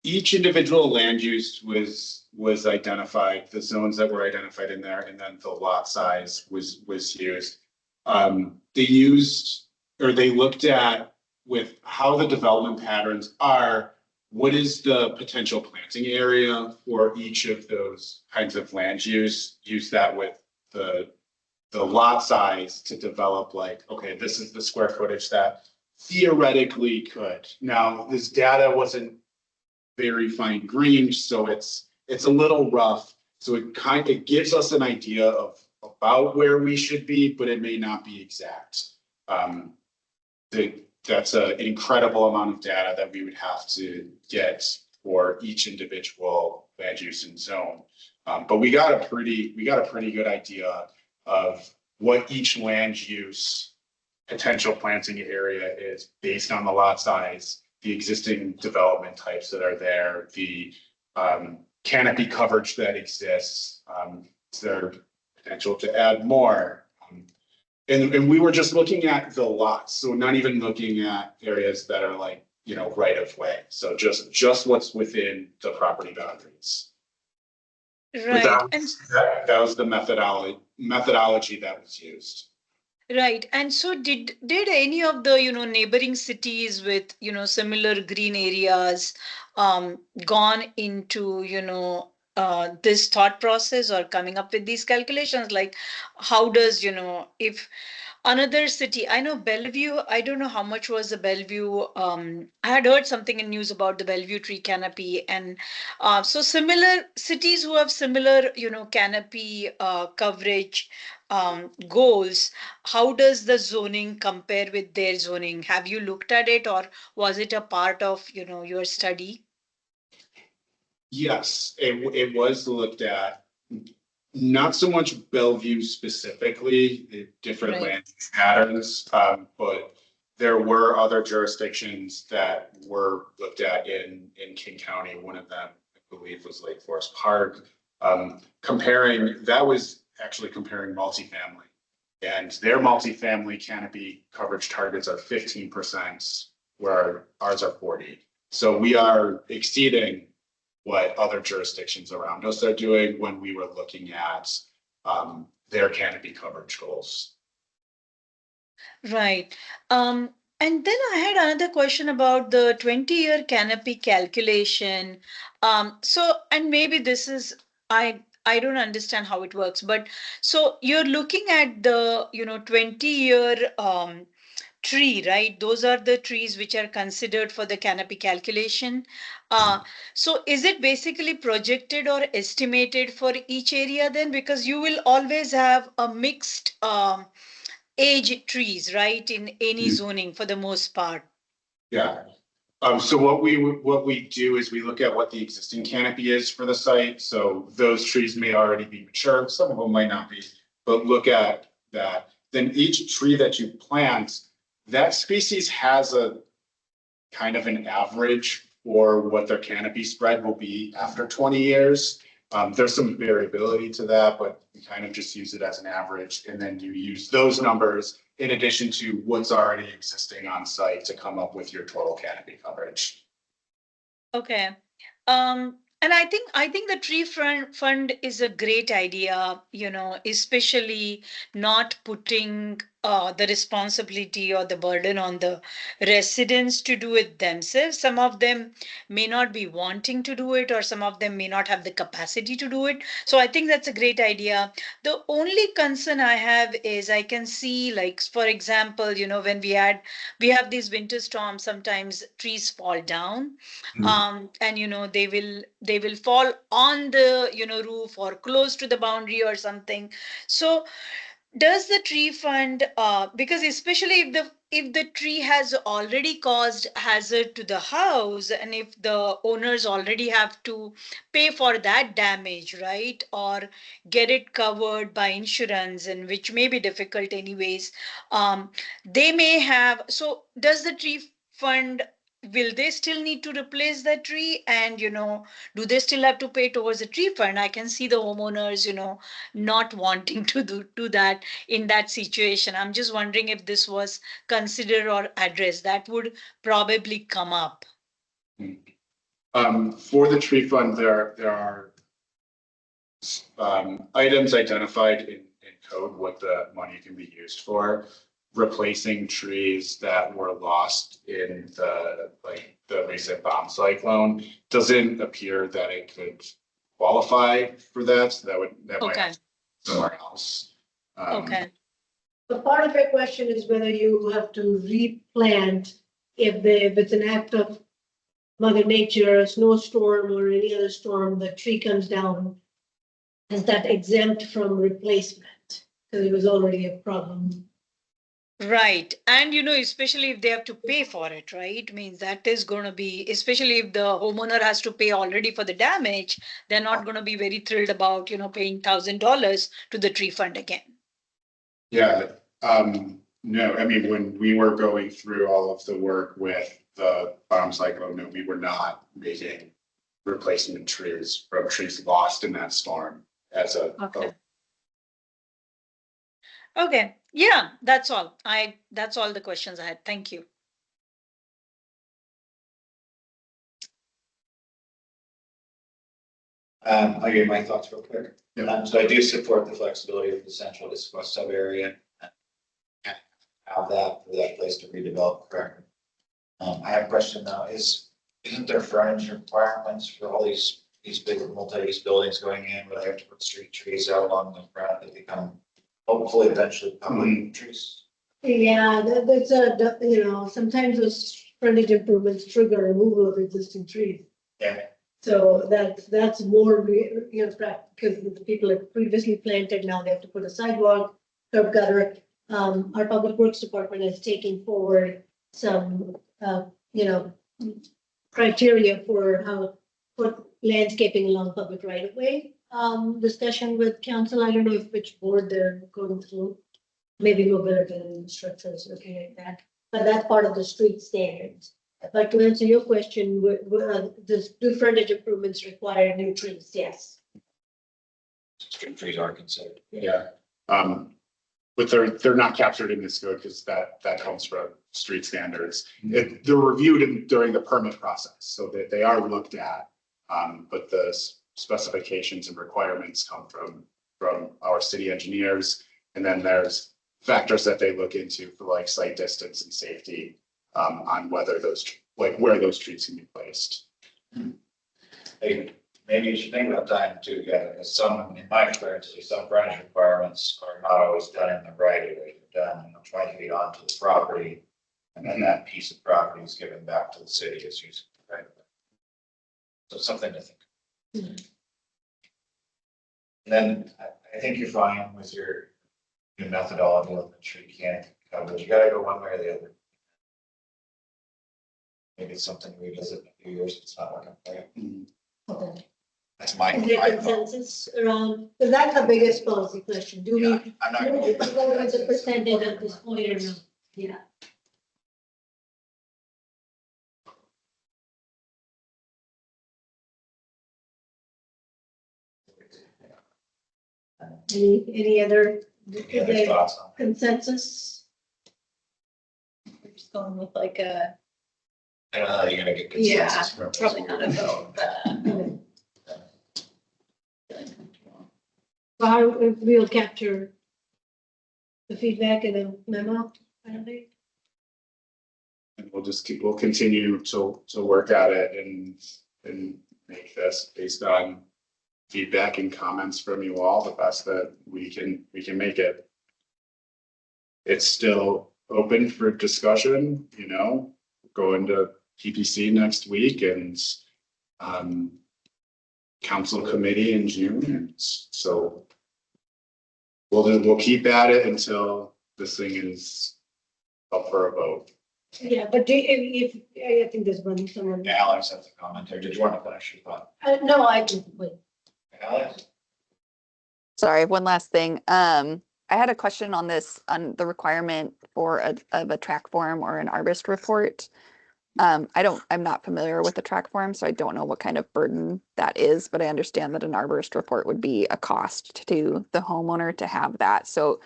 [SPEAKER 14] each individual land use was identified, the zones that were identified in there, and then the lot size was used. They looked at with how the development patterns are, what is the potential planting area for each of those kinds of land use that with the lot size to develop like, okay, this is the square footage that theoretically could. Now, this data wasn't very fine grained, so it's a little rough. So it kind of gives us an idea of about where we should be, but it may not be exact. That's an incredible amount of data that we would have to get for each individual land use and zone. But we got a pretty good idea of what each land use potential planting area is based on the lot size, the existing development types that are there, the canopy coverage that exists. Is there potential to add more? And we were just looking at the lots, so not even looking at areas that are like, right of way. So just what's within the property boundaries.
[SPEAKER 4] Right.
[SPEAKER 14] That was the methodology that was used.
[SPEAKER 4] Right. And so did any of the, neighboring cities with, similar green areas gone into, this thought process or coming up with these calculations? Like, how does, if another city, I know Bellevue, I don't know how much was the Bellevue. I had heard something in news about the Bellevue tree canopy. And so similar cities who have similar, canopy coverage goals, how does the zoning compare with their zoning? Have you looked at it, or was it a part of, your study?
[SPEAKER 14] Yes, it was looked at. Not so much Bellevue specifically, the different land use patterns, but there were other jurisdictions that were looked at in King County. One of them, I believe, was Lake Forest Park. That was actually comparing multifamily. And their multifamily canopy coverage targets are 15%, where ours are 40%. So we are exceeding what other jurisdictions around us are doing when we were looking at their canopy coverage goals.
[SPEAKER 4] Right. And then I had another question about the 20-year canopy calculation. And maybe this is, I don't understand how it works, but so you're looking at the, 20-year tree, right? Those are the trees which are considered for the canopy calculation. So is it basically projected or estimated for each area then? Because you will always have a mixed age trees, right, in any zoning for the most part.
[SPEAKER 14] Yeah. So what we do is we look at what the existing canopy is for the site. So those trees may already be mature, some of them might not be, but look at that. Then each tree that you plant, that species has a kind of an average for what their canopy spread will be after 20 years. There's some variability to that, but we kind of just use it as an average. And then you use those numbers in addition to what's already existing on site to come up with your total canopy coverage.
[SPEAKER 4] Okay. And I think the tree fund is a great idea, especially not putting the responsibility or the burden on the residents to do it themselves. Some of them may not be wanting to do it, or some of them may not have the capacity to do it. So I think that's a great idea. The only concern I have is I can see, like, for example, when we have these winter storms, sometimes trees fall down. And they will fall on the roof or close to the boundary or something. So does the tree fund because especially if the tree has already caused hazard to the house, and if the owners already have to pay for that damage, right, or get it covered by insurance, and which may be difficult anyways, they may have. So does the tree fund, will they still need to replace that tree? And do they still have to pay towards the tree fund? I can see the homeowners not wanting to do that in that situation. I'm just wondering if this was considered or addressed. That would probably come up.
[SPEAKER 14] For the tree fund, there are items identified in code what the money can be used for. Replacing trees that were lost in the recent bomb cyclone doesn't appear that it could qualify for that. So that might have to be somewhere else.
[SPEAKER 4] Okay.
[SPEAKER 15] But part of your question is whether you have to replant if it's an act of Mother Nature, a snowstorm or any other storm, the tree comes down. Is that exempt from replacement? Because it was already a problem.
[SPEAKER 4] Right. And, especially if they have to pay for it, right? Means that is going to be, especially if the homeowner has to pay already for the damage, they're not going to be very thrilled about, paying $1,000 to the tree fund again.
[SPEAKER 14] Yeah. No, I mean, when we were going through all of the work with the bomb cyclone, no, we were not making replacement trees from trees lost in that storm as a.
[SPEAKER 4] Okay. Yeah, that's all. That's all the questions I had. Thank you.
[SPEAKER 1] I'll give my thoughts real quick.
[SPEAKER 14] Yeah.
[SPEAKER 1] So I do support the flexibility of the central Issaquah sub area. Have that for that place to redevelop correctly. I have a question though, isn't there frontage requirements for all these big multi-use buildings going in, where they have to put street trees out along the front that become hopefully eventually public trees?
[SPEAKER 15] Yeah, that's sometimes those frontage improvements trigger removal of existing trees.
[SPEAKER 1] Yeah.
[SPEAKER 15] So that's more, because the people have previously planted, now they have to put a sidewalk, curb gutter. Our public works department is taking forward some, criteria for landscaping along public right of way. Discussion with council. I don't know which board they're going through. Maybe mobility and structures looking at that. but that's part of the street standards. But to answer your question, do frontage improvements require new trees? Yes.
[SPEAKER 1] Street trees are considered.
[SPEAKER 14] Yeah. But they're not captured in this code because that comes from street standards. They're reviewed during the permit process, so that they are looked at. But the specifications and requirements come from our city engineers. And then there's factors that they look into for like site distance and safety, on whether where those trees can be placed.
[SPEAKER 1] Hey, maybe you should think about time too, because some, in my experience, some frontage requirements are not always done in the right of way. They're done, 20 feet onto the property. And then that piece of property is given back to the city as used right of way. So something to think. And then I think you're fine with your methodology of the tree canopy coverage. You gotta go one way or the other. Maybe it's something we visit in a few years if it's not working for you.
[SPEAKER 15] Okay.
[SPEAKER 1] That's my.
[SPEAKER 15] Is there consensus around, because that's the biggest policy question. Do we,
[SPEAKER 1] I'm not
[SPEAKER 15] do
[SPEAKER 1] gonna
[SPEAKER 15] we
[SPEAKER 1] get
[SPEAKER 15] go with the percentage at this point or not? Yeah. Any other
[SPEAKER 1] thoughts on
[SPEAKER 15] consensus?
[SPEAKER 2] We're just going with like a,
[SPEAKER 1] I don't know how you're gonna get
[SPEAKER 2] yeah,
[SPEAKER 1] consensus from.
[SPEAKER 2] probably not a vote, but.
[SPEAKER 15] We'll capture the feedback in a memo, I don't think.
[SPEAKER 14] And we'll continue to work at it and make this based on feedback and comments from you all the best that we can make it. It's still open for discussion, going to PPC next week and council committee in June. And so we'll keep at it until this thing is up for a vote.
[SPEAKER 15] Yeah, but if I think there's someone.
[SPEAKER 1] Alex has a comment there. Did you want to finish your thought?
[SPEAKER 15] No, I can wait.
[SPEAKER 1] Alex?
[SPEAKER 12] Sorry, one last thing. I had a question on on the requirement for of a track form or an arborist report. I'm not familiar with the track form, so I don't know what kind of burden that is, but I understand that an arborist report would be a cost to the homeowner to have that. So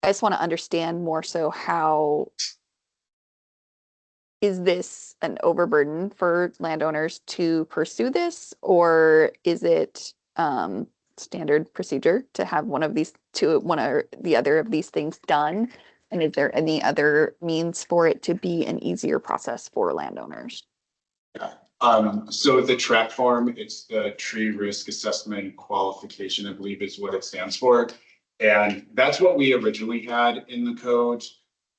[SPEAKER 12] I just want to understand more so how is this an overburden for landowners to pursue this, or is it standard procedure to have one or the other of these things done? And is there any other means for it to be an easier process for landowners?
[SPEAKER 14] So the track form, it's the tree risk assessment qualification, I believe is what it stands for. And that's what we originally had in the code,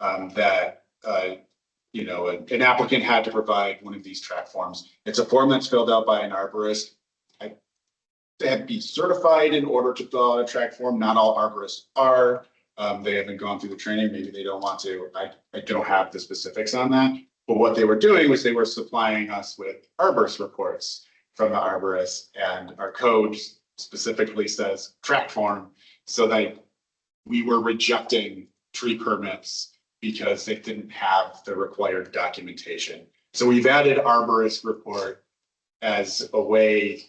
[SPEAKER 14] that an applicant had to provide one of these track forms. It's a form that's filled out by an arborist. They have to be certified in order to fill out a track form. Not all arborists are. They haven't gone through the training. Maybe they don't want to. I don't have the specifics on that. But what they were doing was they were supplying us with arborist reports from the arborist, and our code specifically says track form. So that we were rejecting tree permits because they didn't have the required documentation. So we've added arborist report as a way.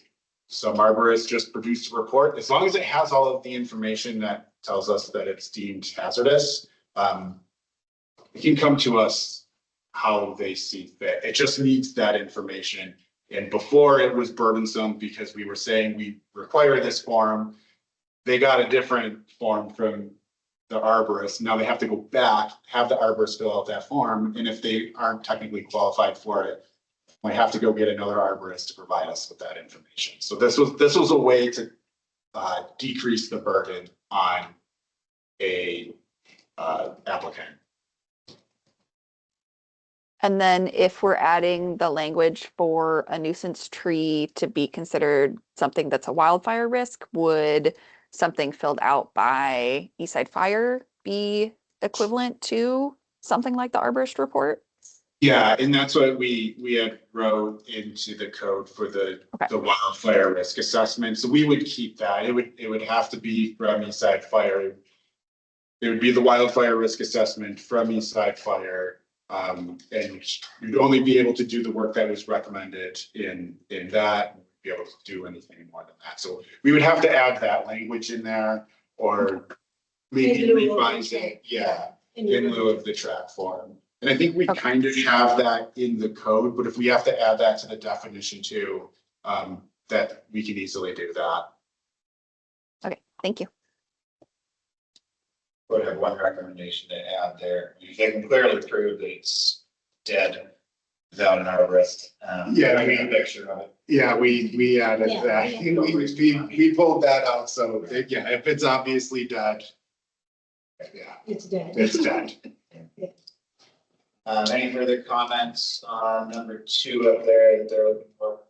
[SPEAKER 14] Some arborists just produce a report, as long as it has all of the information that tells us that it's deemed hazardous. It can come to us how they see fit. It just needs that information. And before it was burdensome because we were saying we require this form. They got a different form from the arborist. Now they have to go back, have the arborist fill out that form. And if they aren't technically qualified for it, we have to go get another arborist to provide us with that information. So this was a way to decrease the burden on a applicant.
[SPEAKER 12] And then if we're adding the language for a nuisance tree to be considered something that's a wildfire risk, would something filled out by Eastside Fire be equivalent to something like the arborist report?
[SPEAKER 14] Yeah, and that's what we had wrote into the code for the wildfire risk assessment. So we would keep that. It would have to be from Eastside Fire. it would be the wildfire risk assessment from East Side Fire. And you'd only be able to do the work that was recommended in that, be able to do anything more than that. So we would have to add that language in there, or maybe
[SPEAKER 15] In lieu of
[SPEAKER 14] revise
[SPEAKER 15] the
[SPEAKER 14] it, yeah,
[SPEAKER 15] In
[SPEAKER 14] in lieu of the track form. And I think we kind of have that in the code, but if we have to add that to the definition too, that we can easily do that.
[SPEAKER 12] Okay, thank you.
[SPEAKER 1] Would have one recommendation to add there. They can clearly prove that it's dead without an arborist.
[SPEAKER 14] Yeah,
[SPEAKER 1] I mean, a picture of it.
[SPEAKER 14] Yeah, we added
[SPEAKER 15] Yeah,
[SPEAKER 14] that.
[SPEAKER 15] yeah.
[SPEAKER 14] We pulled that out, so yeah, if it's obviously dead. Yeah,
[SPEAKER 15] It's dead.
[SPEAKER 14] it's dead.
[SPEAKER 1] Any further comments on number 2 up there that they're looking for?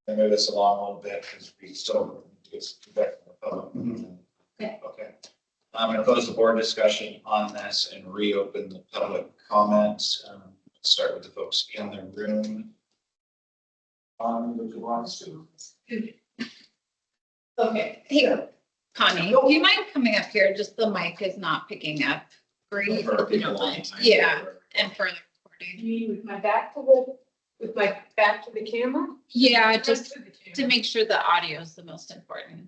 [SPEAKER 1] I move this along a little bit because we still need to get some feedback from the public. Okay. I'm going to close the board discussion on this and reopen the public comments. Let's start with the folks in the room. Who wants to?
[SPEAKER 2] Okay, here, Connie, do you mind coming up here? Just the mic is not picking up. Great, if you don't mind. Yeah, and for the recording.
[SPEAKER 5] You mean with my back to the camera?
[SPEAKER 2] Yeah, just to make sure the audio is the most important.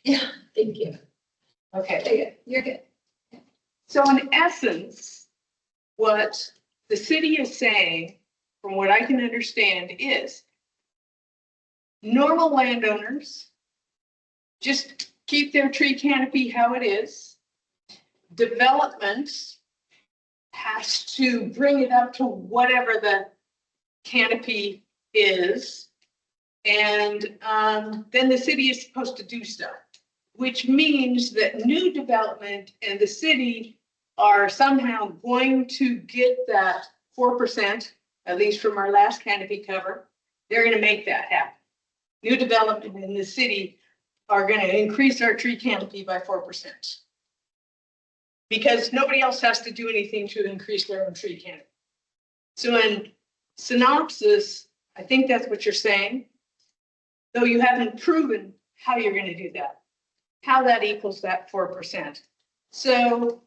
[SPEAKER 5] Yeah,
[SPEAKER 2] Thank you.
[SPEAKER 5] okay.
[SPEAKER 2] You're good.
[SPEAKER 5] So in essence, what the city is saying, from what I can understand, is normal landowners just keep their tree canopy how it is. Development has to bring it up to whatever the canopy is. And then the city is supposed to do stuff, which means that new development and the city are somehow going to get that 4%, at least from our last canopy cover. They're going to make that happen. New development in the city are going to increase our tree canopy by 4%. Because nobody else has to do anything to increase their own tree canopy. So in synopsis, I think that's what you're saying, though you haven't proven how you're going to do that, how that equals that 4%. So,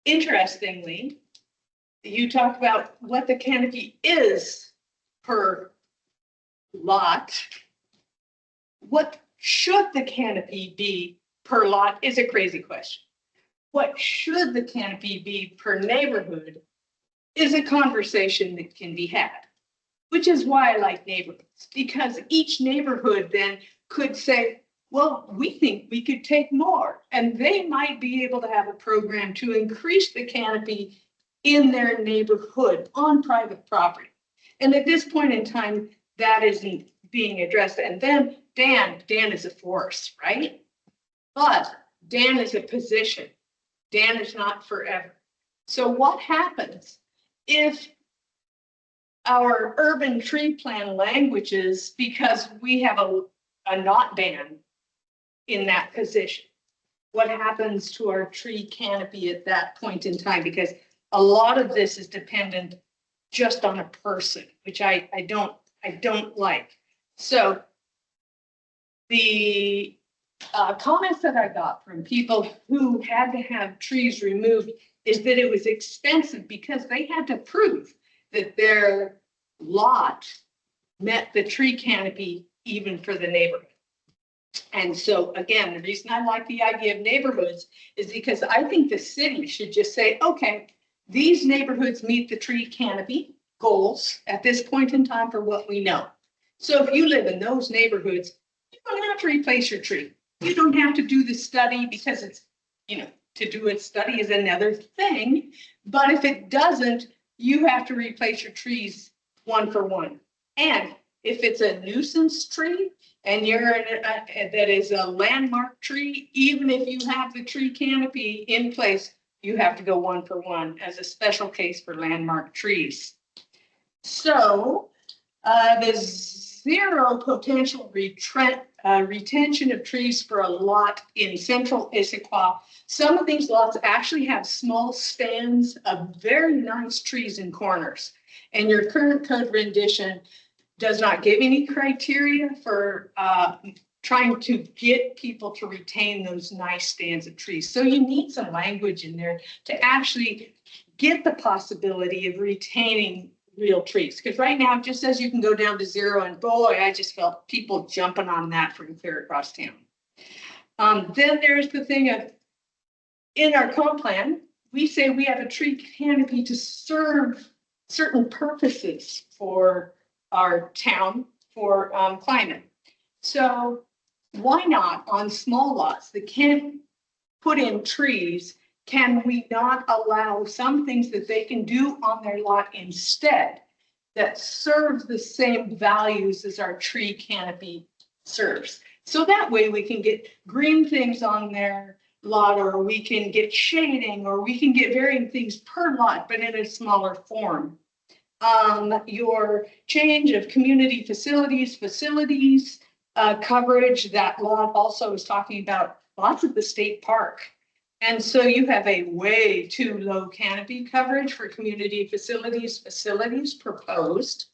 [SPEAKER 5] interestingly, you talk about what the canopy is per lot. What should the canopy be per lot is a crazy question. What should the canopy be per neighborhood is a conversation that can be had, which is why I like neighborhoods, because each neighborhood then could say, well, we think we could take more, and they might be able to have a program to increase the canopy in their neighborhood on private property. And at this point in time, that isn't being addressed. And then Dan is a force, right? But Dan is a position. Dan is not forever. So what happens if our urban tree plan languages, because we have a not Dan in that position? What happens to our tree canopy at that point in time? Because a lot of this is dependent just on a person, which I don't like. So the comments that I got from people who had to have trees removed is that it was expensive because they had to prove that their lot met the tree canopy even for the neighborhood. And so again, the reason I like the idea of neighborhoods is because I think the city should just say, okay, these neighborhoods meet the tree canopy goals at this point in time for what we know. So if you live in those neighborhoods, you don't have to replace your tree. You don't have to do the study because it's, to do a study is another thing. But if it doesn't, you have to replace your trees one for one. And if it's a nuisance tree and that is a landmark tree, even if you have the tree canopy in place, you have to go one for one as a special case for landmark trees. So the zero potential retention of trees for a lot in central Issaquah. Some of these lots actually have small stands of very nice trees in corners. And your current code rendition does not give any criteria for trying to get people to retain those nice stands of trees. So you need some language in there to actually get the possibility of retaining real trees. Because right now it just says you can go down to 0, and boy, I just felt people jumping on that from clear across town. Then there's the thing of, in our comp plan, we say we have a tree canopy to serve certain purposes for our town, for climate. So why not, on small lots that can't put in trees, can we not allow some things that they can do on their lot instead that serve the same values as our tree canopy serves? So that way we can get green things on their lot, or we can get shading, or we can get varying things per lot, but in a smaller form. Your change of community facilities coverage, that lot also is talking about lots of the state park. And so you have a way too low canopy coverage for community facilities proposed.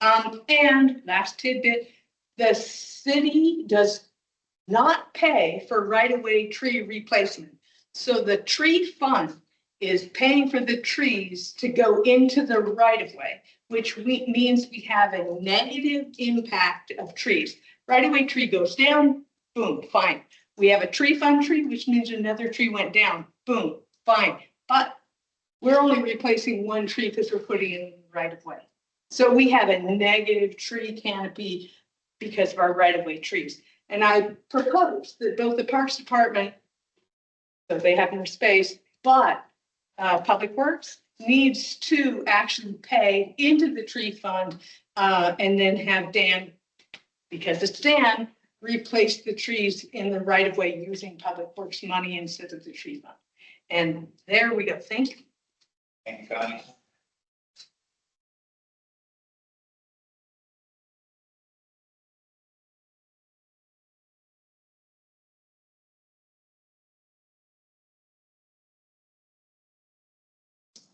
[SPEAKER 5] And last tidbit, the city does not pay for right-of-way tree replacement. So the tree fund is paying for the trees to go into the right-of-way, which means we have a negative impact of trees. Right-of-way tree goes down, boom, fine. We have a tree fund tree, which means another tree went down, boom, fine. But we're only replacing one tree because we're putting it in the right-of-way. So we have a negative tree canopy because of our right-of-way trees. And I propose that both the Parks Department, so they have more space, but Public Works needs to actually pay into the tree fund and then have Dan, because it's Dan, replace the trees in the right of way using Public Works money instead of the tree fund. And there we go. Thank you.
[SPEAKER 1] Thank you, Connie.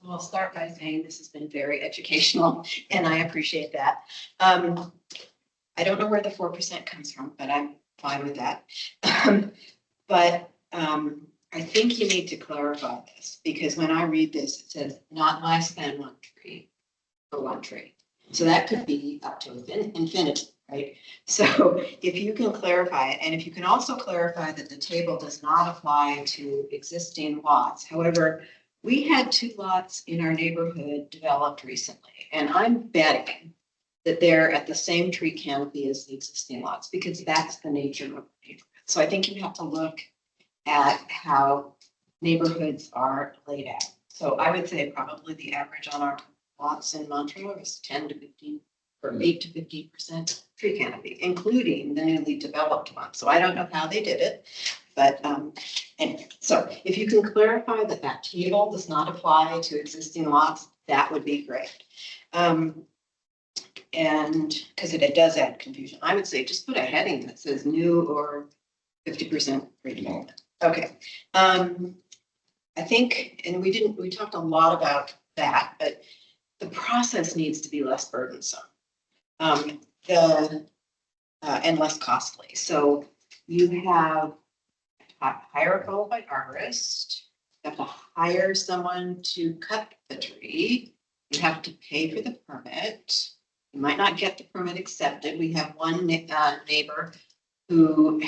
[SPEAKER 6] I'll start by saying this has been very educational, and I appreciate that. I don't know where the 4% comes from, but I'm fine with that. But I think you need to clarify this, because when I read this, it says not less than one tree for one tree. So that could be up to infinity, right? So if you can clarify it, and if you can also clarify that the table does not apply to existing lots. However, we had 2 lots in our neighborhood developed recently, and I'm betting that they're at the same tree canopy as the existing lots, because that's the nature of the neighborhood. So I think you have to look at how neighborhoods are laid out. So I would say probably the average on our lots in Montreux is 10 to 15 or 8 to 15% tree canopy, including the newly developed ones. So I don't know how they did it. But anyway, so if you can clarify that that table does not apply to existing lots, that would be great. And because it does add confusion, I would say just put a heading that says new or 50% redevelopment. Okay. I think, and we talked a lot about that, but the process needs to be less burdensome and less costly. So you have hire a qualified arborist, you have to hire someone to cut the tree, you have to pay for the permit, you might not get the permit accepted. We have one neighbor who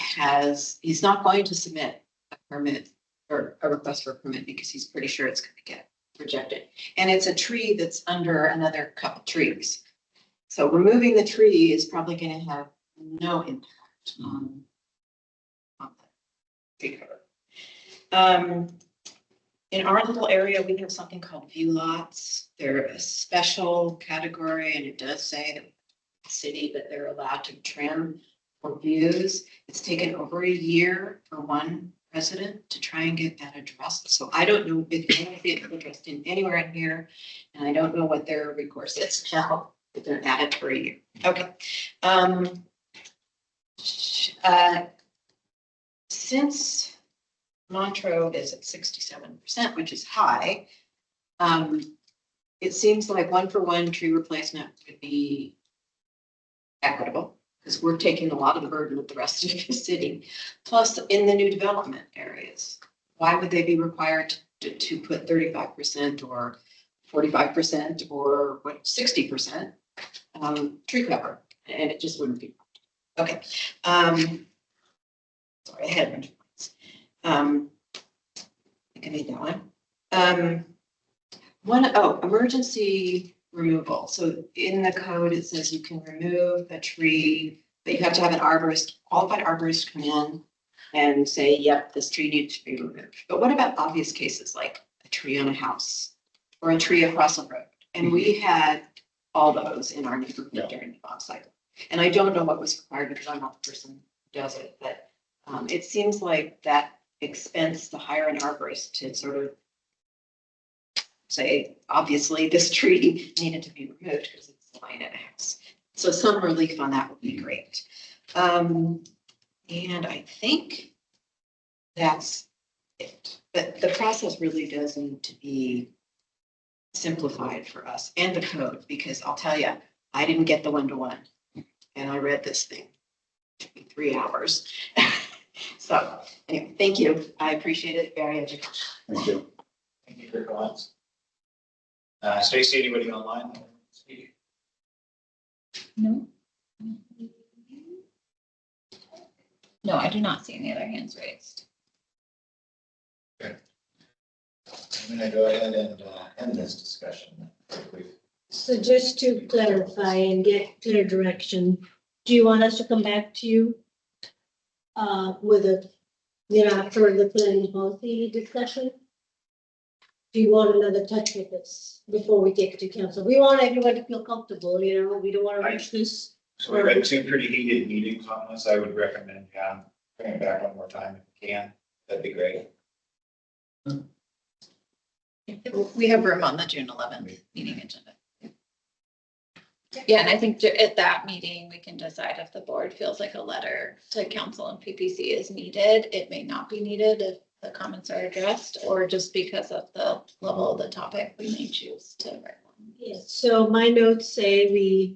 [SPEAKER 6] he's not going to submit a permit or a request for a permit because he's pretty sure it's going to get rejected. And it's a tree that's under another couple trees. So removing the tree is probably going to have no impact on tree cover. In our little area, we have something called view lots. They're a special category, and it does say that the city that they're allowed to trim for views. It's taken over a year for one resident to try and get that addressed. So I don't know if it's addressed in anywhere in here, and I don't know what their recourse is now, but they're at it for a year. Okay. Since Montreux is at 67%, which is high, it seems like 1-for-1 tree replacement would be equitable, because because we're taking a lot of the burden of the rest of the city. Plus, in the new development areas, why would they be required to put 35% or 45% or what, 60% tree cover? And it just wouldn't be. Okay. Sorry, I had a bunch of points. I think I made that one. Emergency removal. So in the code, it says you can remove a tree, but you have to have an arborist, qualified arborist come in and say, yep, this tree needs to be removed. But what about obvious cases like a tree on a house or a tree across a road? And we had all those in our neighborhood during the bond cycle. And I don't know what was required because I'm not the person who does it, but it seems like that expense to hire an arborist to sort of say, obviously, this tree needed to be removed because it's lying in a house. So some relief on that would be great. And I think that's it. But the process really does need to be simplified for us and the code, because I'll tell you, I didn't get the one-to-one. And I read this thing. It took me 3 hours. So anyway, thank you. I appreciate it. Very educational.
[SPEAKER 14] Thank you.
[SPEAKER 1] Thank you for your comments. Stacy, anybody online?
[SPEAKER 2] No. No, I do not see any other hands raised.
[SPEAKER 1] I'm gonna go ahead and end this discussion.
[SPEAKER 15] So just to clarify and get clear direction, do you want us to come back to you with a, after the planning policy discussion? Do you want another touch with this before we take it to council? We want everyone to feel comfortable, we don't want to rush this.
[SPEAKER 1] So we've had 2 pretty heated meetings on this. I would recommend, bring it back one more time if you can. That'd be great.
[SPEAKER 2] We have room on the June 11th meeting agenda. Yeah, and I think at that meeting, we can decide if the board feels like a letter to council and PPC is needed. It may not be needed if the comments are addressed, or just because of the level of the topic, we may choose to write one.
[SPEAKER 15] Yes, so my notes say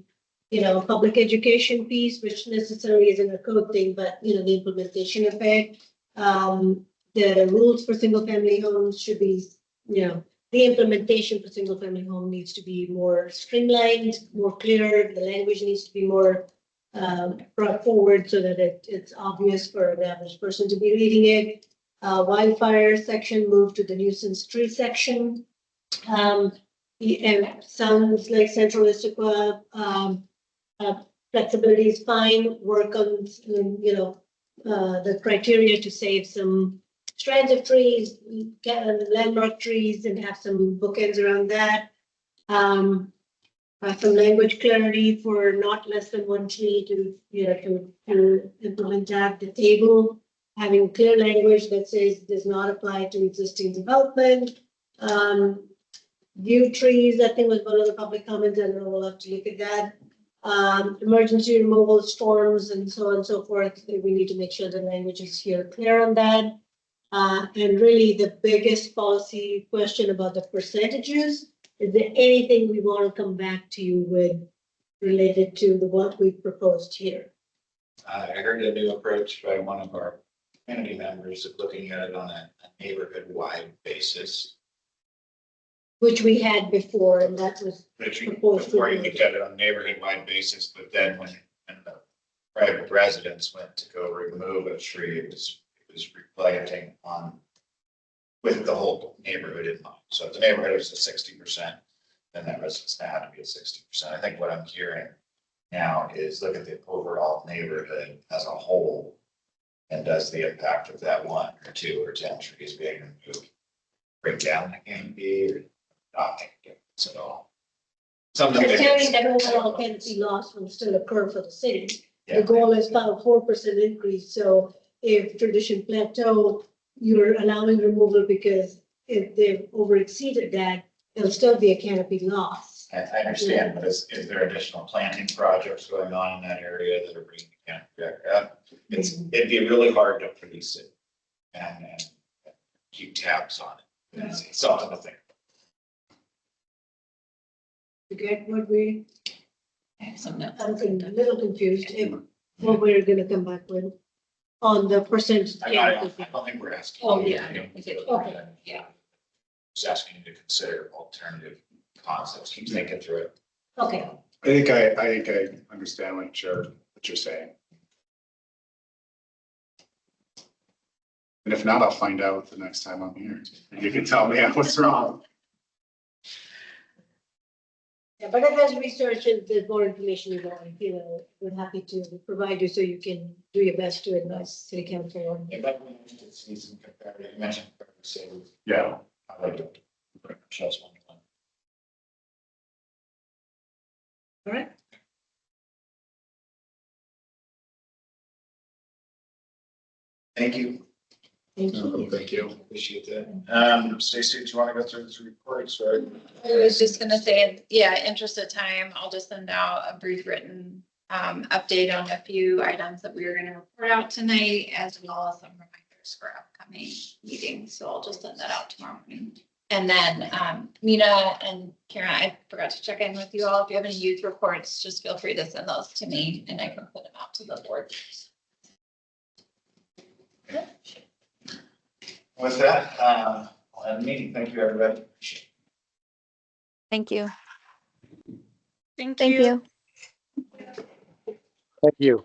[SPEAKER 15] public education piece, which necessarily isn't a code thing, but the implementation of it. The rules for single family homes should be, the implementation for single family home needs to be more streamlined, more clear. The language needs to be more brought forward so that it's obvious for the average person to be reading it. Wildfire section moved to the nuisance tree section. It sounds like Central Issaquah flexibility is fine. Work on the criteria to save some strands of trees, get landmark trees, and have some bookends around that. Some language clarity for not less than 1 tree to implement that. The table having clear language that says does not apply to existing development. View trees, I think, was one of the public comments. I don't know, we'll have to look at that. Emergency removal, storms, and so on and so forth. We need to make sure the language is here clear on that. And really the biggest policy question about the percentages, is there anything we want to come back to you with related to what we proposed here?
[SPEAKER 1] I heard a new approach by one of our community members of looking at it on a neighborhood-wide basis.
[SPEAKER 15] Which we had before, and that was proposed.
[SPEAKER 1] Before you looked at it on a neighborhood-wide basis, but then when the private residents went to go remove a tree, it was reflecting on with the whole neighborhood in mind. So if the neighborhood is at 60%, then that residence now had to be at 60%. I think what I'm hearing now is look at the overall neighborhood as a whole, and does the impact of that 1 or 2 or 10 trees being removed break down the canopy or not make a difference at all? Something
[SPEAKER 15] Carrying that overall canopy loss will still occur for the city.
[SPEAKER 1] Yeah.
[SPEAKER 15] The goal is about a 4% increase. So if tradition plateau, you're allowing removal because if they've over exceeded that, there'll still be a canopy loss.
[SPEAKER 1] I understand, but is there additional planting projects going on in that area that are bringing the canopy back up? It'd be really hard to police it and keep tabs on it. It's something to think.
[SPEAKER 15] You get what we,
[SPEAKER 2] I have some notes.
[SPEAKER 15] I'm a little confused. what we're gonna come back with on the percentage.
[SPEAKER 1] I don't think we're asking.
[SPEAKER 5] Oh,
[SPEAKER 1] you.
[SPEAKER 5] yeah.
[SPEAKER 1] I don't think
[SPEAKER 15] Okay.
[SPEAKER 5] Yeah.
[SPEAKER 1] Just asking you to consider alternative concepts, keep thinking through it.
[SPEAKER 15] Okay,
[SPEAKER 14] I think I understand what you're saying. And if not, I'll find out the next time I'm here. And you can tell me what's wrong.
[SPEAKER 15] yeah, but as research and there's more information you want, we're happy to provide you so you can do your best to advise city council on.
[SPEAKER 1] If I can see some comparative, you mentioned comparative savings.
[SPEAKER 14] Yeah.
[SPEAKER 1] I like it. Shows one to one.
[SPEAKER 15] All right.
[SPEAKER 1] Thank you.
[SPEAKER 15] Thank you.
[SPEAKER 14] Thank you.
[SPEAKER 1] Appreciate that. Stacy, do you want to go through this report? Sorry.
[SPEAKER 2] I was just gonna say, yeah, interest of time, I'll just send out a brief written update on a few items that we are gonna report out tonight, as well as some reminders for upcoming meetings. So I'll just send that out tomorrow morning. And then Mina and Karen, I forgot to check in with you all. If you have any youth reports, just feel free to send those to me and I can put them out to the board.
[SPEAKER 1] With that, I'll end the meeting. Thank you, everybody.
[SPEAKER 12] Thank you.
[SPEAKER 4] Thank
[SPEAKER 13] Thank
[SPEAKER 4] you.
[SPEAKER 13] you.
[SPEAKER 16] Thank you.